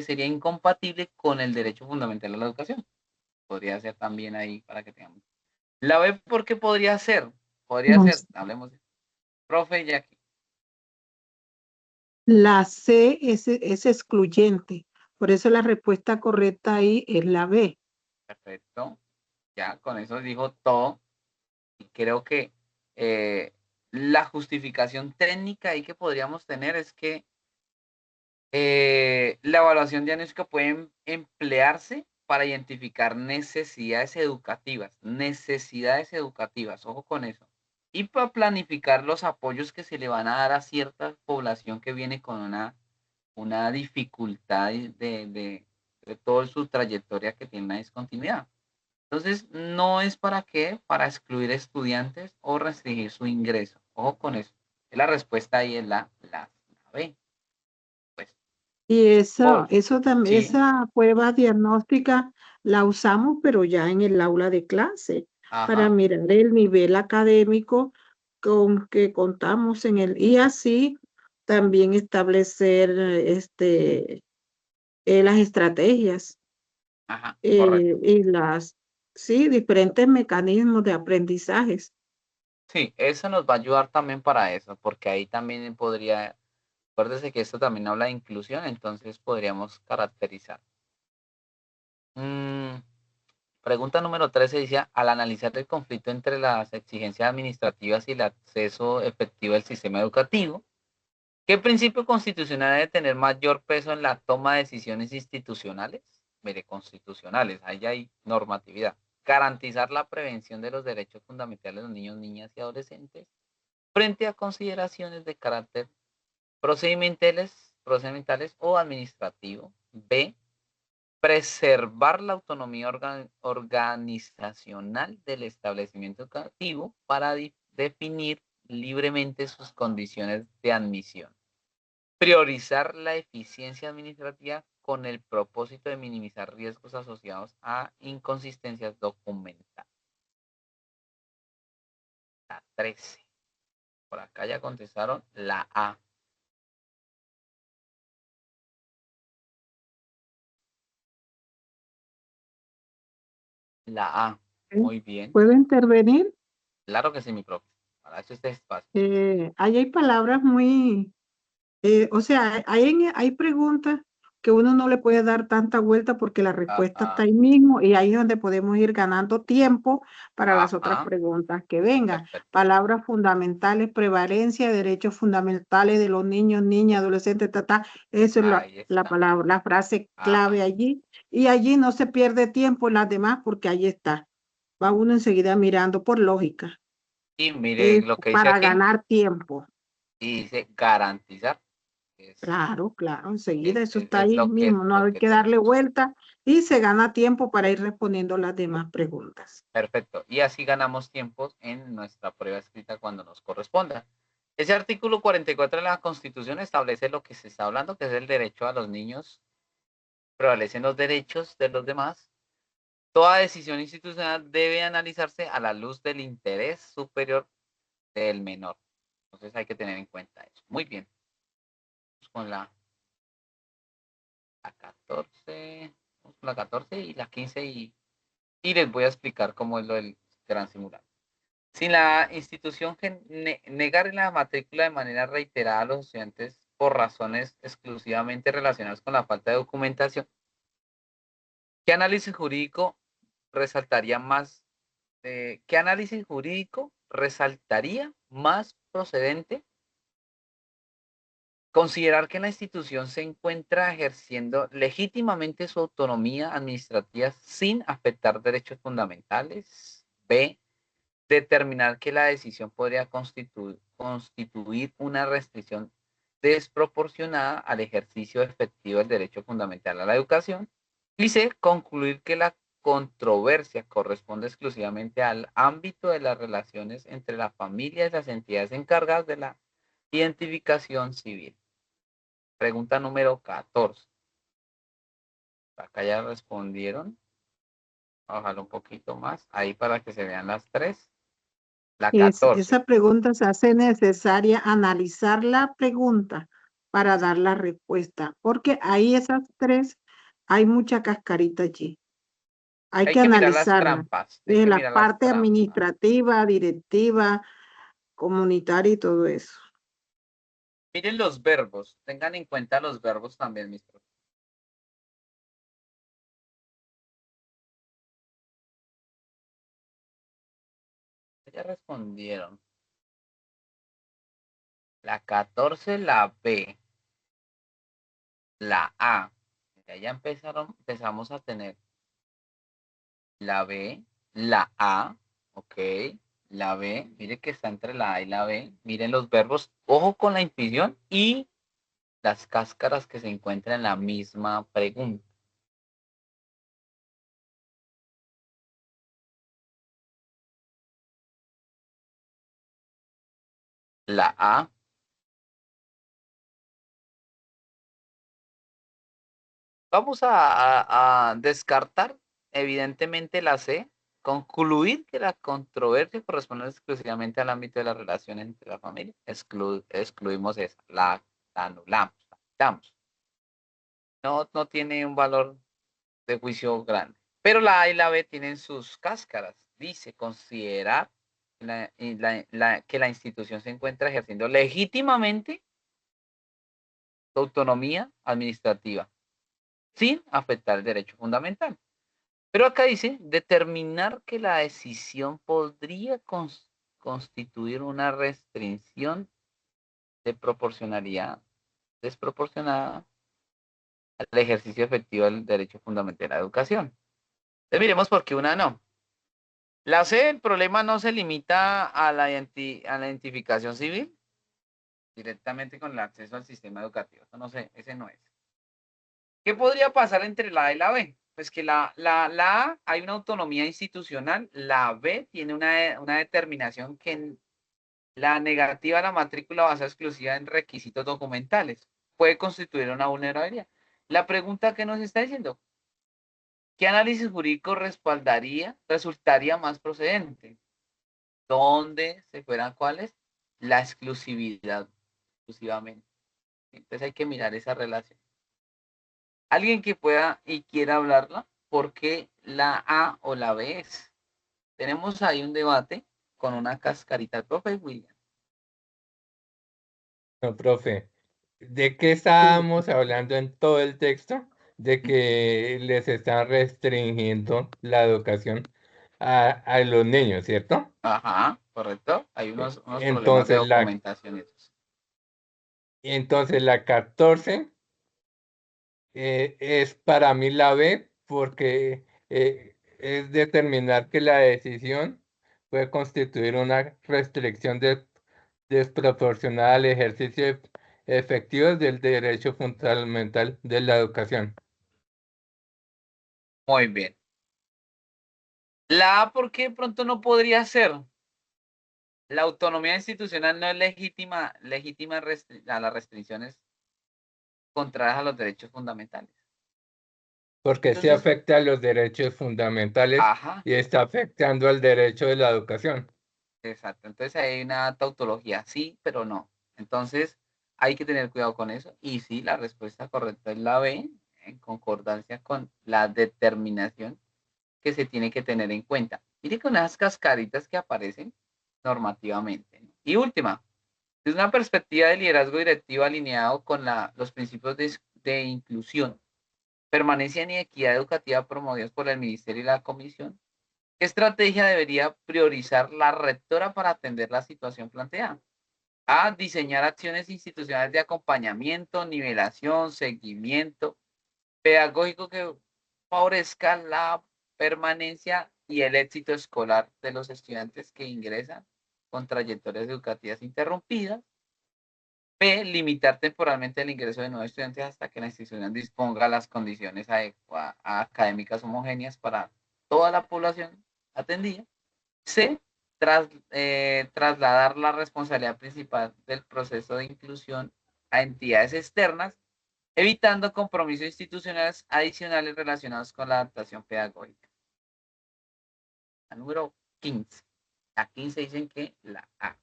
sería incompatible con el derecho fundamental a la educación. Podría ser también ahí para que tengamos. La B, ¿por qué podría ser? Podría No, ser, hablemos de profe Jackie. la C es excluyente. Por eso la respuesta correcta ahí es la B. Perfecto. Ya con eso dijo todo. Y creo que la justificación técnica ahí que podríamos tener es que la evaluación diagnóstica puede emplearse para identificar necesidades educativas, ojo con eso, y para planificar los apoyos que se le van a dar a cierta población que viene con una dificultad de toda su trayectoria que tiene una discontinuidad. Entonces, no es para excluir estudiantes o restringir su ingreso. Ojo con eso. La respuesta ahí es la B. Pues, Y por, eso también, sí, esa prueba diagnóstica la usamos, pero ya en el aula de clase, para ajá, mirar el nivel académico con que contamos y así también establecer las estrategias ajá, correcto. y sí, diferentes mecanismos de aprendizajes. Sí, eso nos va a ayudar también para eso, porque ahí también acuérdese que esto también habla de inclusión, entonces podríamos caracterizar. Mm, Pregunta número 13 dice, al analizar el conflicto entre las exigencias administrativas y el acceso efectivo al sistema educativo, ¿qué principio constitucional debe tener mayor peso en la toma de decisiones institucionales? Mire, constitucionales, ahí hay normatividad. Garantizar la prevención de los derechos fundamentales de los niños, niñas y adolescentes frente a consideraciones de carácter procedimentales o administrativo. B, preservar la autonomía organizacional del establecimiento educativo para definir libremente sus condiciones de admisión. Priorizar la eficiencia administrativa con el propósito de minimizar riesgos asociados a inconsistencias documentales. La 13. Por acá ya contestaron la A. La A. Muy bien. ¿Puedo intervenir? Claro que sí, mi profe. Para eso este espacio. Ahí hay palabras o sea, hay preguntas que uno no le puede dar tanta vuelta porque la respuesta está Ajá. ahí mismo y ahí es donde podemos ir ganando tiempo para las otras Ajá. preguntas que vengan. Perfecto. Palabras fundamentales, prevalencia de derechos fundamentales de los niños, niñas, adolescentes, eso es Ahí la está. palabra, la frase clave Ajá. allí. Y allí no se pierde tiempo en las demás porque ahí está. Va uno enseguida mirando por lógica. Y mire Es lo que dice para aquí. ganar tiempo. Y dice garantizar. Es, Claro, claro, enseguida es, eso es, está es ahí lo que, mismo, no lo hay que que darle tenemos. vuelta y se gana tiempo para ir respondiendo las demás preguntas. Perfecto. Y así ganamos tiempos en nuestra prueba escrita cuando nos corresponda. Ese artículo 44 de la Constitución establece lo que se está hablando, que es el derecho a los niños. Prevalecen los derechos de los demás. Toda decisión institucional debe analizarse a la luz del interés superior del menor. Entonces hay que tener en cuenta eso. Muy bien. Vamos con la 14. Vamos con la 14 y la 15 y les voy a explicar cómo es lo del gran simulacro. Si la institución negar la matrícula de manera reiterada a los estudiantes por razones exclusivamente relacionadas con la falta de documentación, ¿qué análisis jurídico resaltaría más? ¿Qué análisis jurídico resaltaría más procedente? Considerar que la institución se encuentra ejerciendo legítimamente su autonomía administrativa sin afectar derechos fundamentales. B, determinar que la decisión podría constituir una restricción desproporcionada al ejercicio efectivo del derecho fundamental a la educación. Y C, concluir que la controversia corresponde exclusivamente al ámbito de las relaciones entre la familia y las entidades encargadas de la identificación civil. Pregunta número 14. Acá ya respondieron. Ojalá un poquito más. Ahí para que se vean las tres. La 14. Esa pregunta se hace necesaria analizar la pregunta para dar la respuesta, porque ahí esas tres hay mucha cascarita allí. Hay Hay que que mirar las analizarla trampas. Hay desde que la mirar las parte trampas. administrativa, directiva, comunitaria y todo eso. Miren los verbos. Tengan en cuenta los verbos también, mis profesores. Ya respondieron. La 14, la B, la A. Ya empezamos a tener la B, la A, ok, la B, mire que está entre la A y la B, miren los verbos, ojo con la intuición y las cáscaras que se encuentran en la misma pregunta. La A, vamos a descartar evidentemente la C, concluir que la controversia corresponde exclusivamente al ámbito de las relaciones entre la familia. Excluimos esa, la anulamos, la quitamos. No tiene un valor de juicio grande. Pero la A y la B tienen sus cáscaras. Dice, considerar que la institución se encuentra ejerciendo legítimamente su autonomía administrativa sin afectar el derecho fundamental. Pero acá dice, determinar que la decisión podría constituir una restricción de proporcionalidad desproporcionada al ejercicio efectivo del derecho fundamental a la educación. Entonces miremos por qué una no. La C, el problema no se limita a la identificación civil directamente con el acceso al sistema educativo. Eso no sé, ese no es. ¿Qué podría pasar entre la A y la B? Pues que la A hay una autonomía institucional, la B tiene una determinación que en la negativa a la matrícula basada exclusiva en requisitos documentales puede constituir una vulnerabilidad. La pregunta que nos está diciendo, ¿qué análisis jurídico resultaría más procedente? ¿Dónde se fueran cuáles? La exclusividad, exclusivamente. Entonces hay que mirar esa relación. Alguien que pueda y quiera hablarla, ¿por qué la A o la B es? Tenemos ahí un debate con una cascarita del profe William. No, profe, ¿de qué estábamos hablando en todo el texto? De que les están restringiendo la educación a los niños, ¿cierto? Ajá, correcto. Hay unos problemas de Entonces documentación. entonces la 14 es para mí la B porque es determinar que la decisión puede constituir una restricción desproporcionada al ejercicio efectivo del derecho fundamental de la educación. Muy bien. La A, ¿por qué de pronto no podría ser? La autonomía institucional no es legítima a las restricciones contrarias a los derechos fundamentales. Porque sí Entonces, afecta a los derechos fundamentales ajá, y está afectando al derecho de la educación. exacto. Entonces hay una tautología, sí, pero no. Entonces hay que tener cuidado con eso. Y sí, la respuesta correcta es la B, en concordancia con la determinación que se tiene que tener en cuenta. Mire con unas cascaritas que aparecen normativamente, ¿no? Y última, desde una perspectiva de liderazgo directivo alineado con los principios de inclusión, permanencia y equidad educativa promovidos por el Ministerio y la Comisión, ¿qué estrategia debería priorizar la rectora para atender la situación planteada? A, diseñar acciones institucionales de acompañamiento, nivelación, seguimiento pedagógico que favorezca la permanencia y el éxito escolar de los estudiantes que ingresan con trayectorias educativas interrumpidas. B, limitar temporalmente el ingreso de nuevos estudiantes hasta que la institución disponga las condiciones académicas homogéneas para toda la población atendida. C, trasladar la responsabilidad principal del proceso de inclusión a entidades externas, evitando compromisos institucionales adicionales relacionados con la adaptación pedagógica. La número 15. La 15 dicen que la A.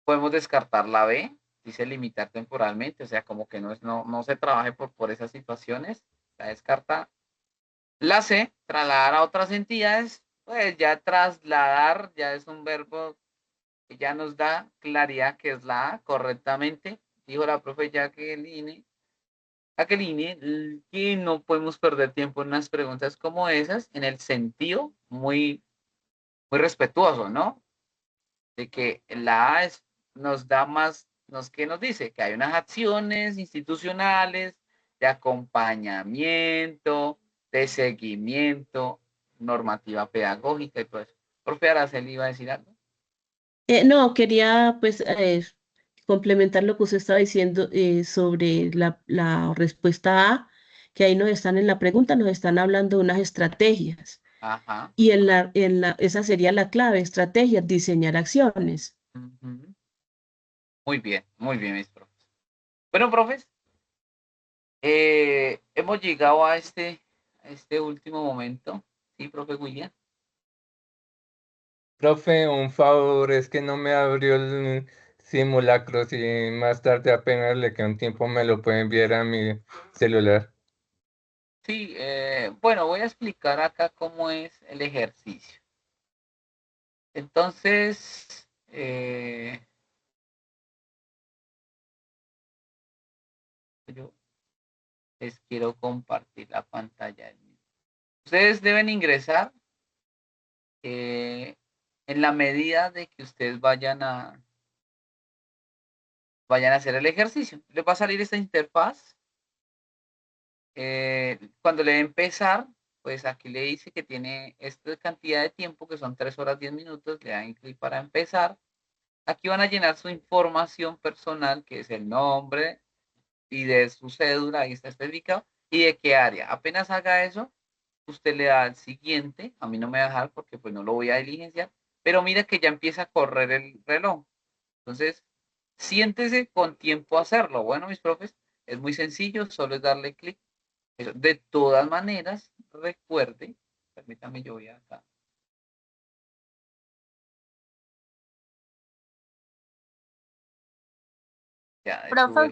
Podemos descartar la B, dice limitar temporalmente, o sea, como que no se trabaje por esas situaciones. La descarta. La C, trasladar a otras entidades, pues ya trasladar ya es un verbo que ya nos da claridad que es la A correctamente. Dijo la profe Jacqueline, que no podemos perder tiempo en unas preguntas como esas, en el sentido muy respetuoso, ¿no? de que la A nos da más, ¿qué nos dice? Que hay unas acciones institucionales de acompañamiento, de seguimiento, normativa pedagógica y todo eso. Profe Araceli iba a decir algo. No, quería pues complementar lo que usted estaba diciendo sobre la respuesta A, que ahí nos están en la pregunta, nos están hablando de unas estrategias. Ajá. Y esa sería la clave, estrategias, diseñar acciones. Ujú. Muy bien, mis profes. Bueno, profes, hemos llegado a este último momento. Sí, profe William. Profe, un favor, es que no me abrió el simulacro. Si más tarde apenas le queda un tiempo, me lo puede enviar a mi celular. Sí, bueno, voy a explicar acá cómo es el ejercicio. Entonces, yo les quiero compartir la pantalla. Ustedes deben ingresar en la medida de que ustedes vayan a hacer el ejercicio. Les va a salir esta interfaz. Cuando le dé empezar, pues aquí le dice que tiene esta cantidad de tiempo, que son 3 horas 10 minutos, le dan clic para empezar. Aquí van a llenar su información personal, que es el nombre y de su cédula, ahí está especificado, y de qué área. Apenas haga eso, usted le da al siguiente, a mí no me va a dejar porque pues no lo voy a diligenciar, pero mira que ya empieza a correr el reloj. Entonces, siéntese con tiempo a hacerlo. Bueno, mis profes, es muy sencillo, solo es darle clic. De todas maneras, recuerde, permítame, yo voy acá. Ya, Profe,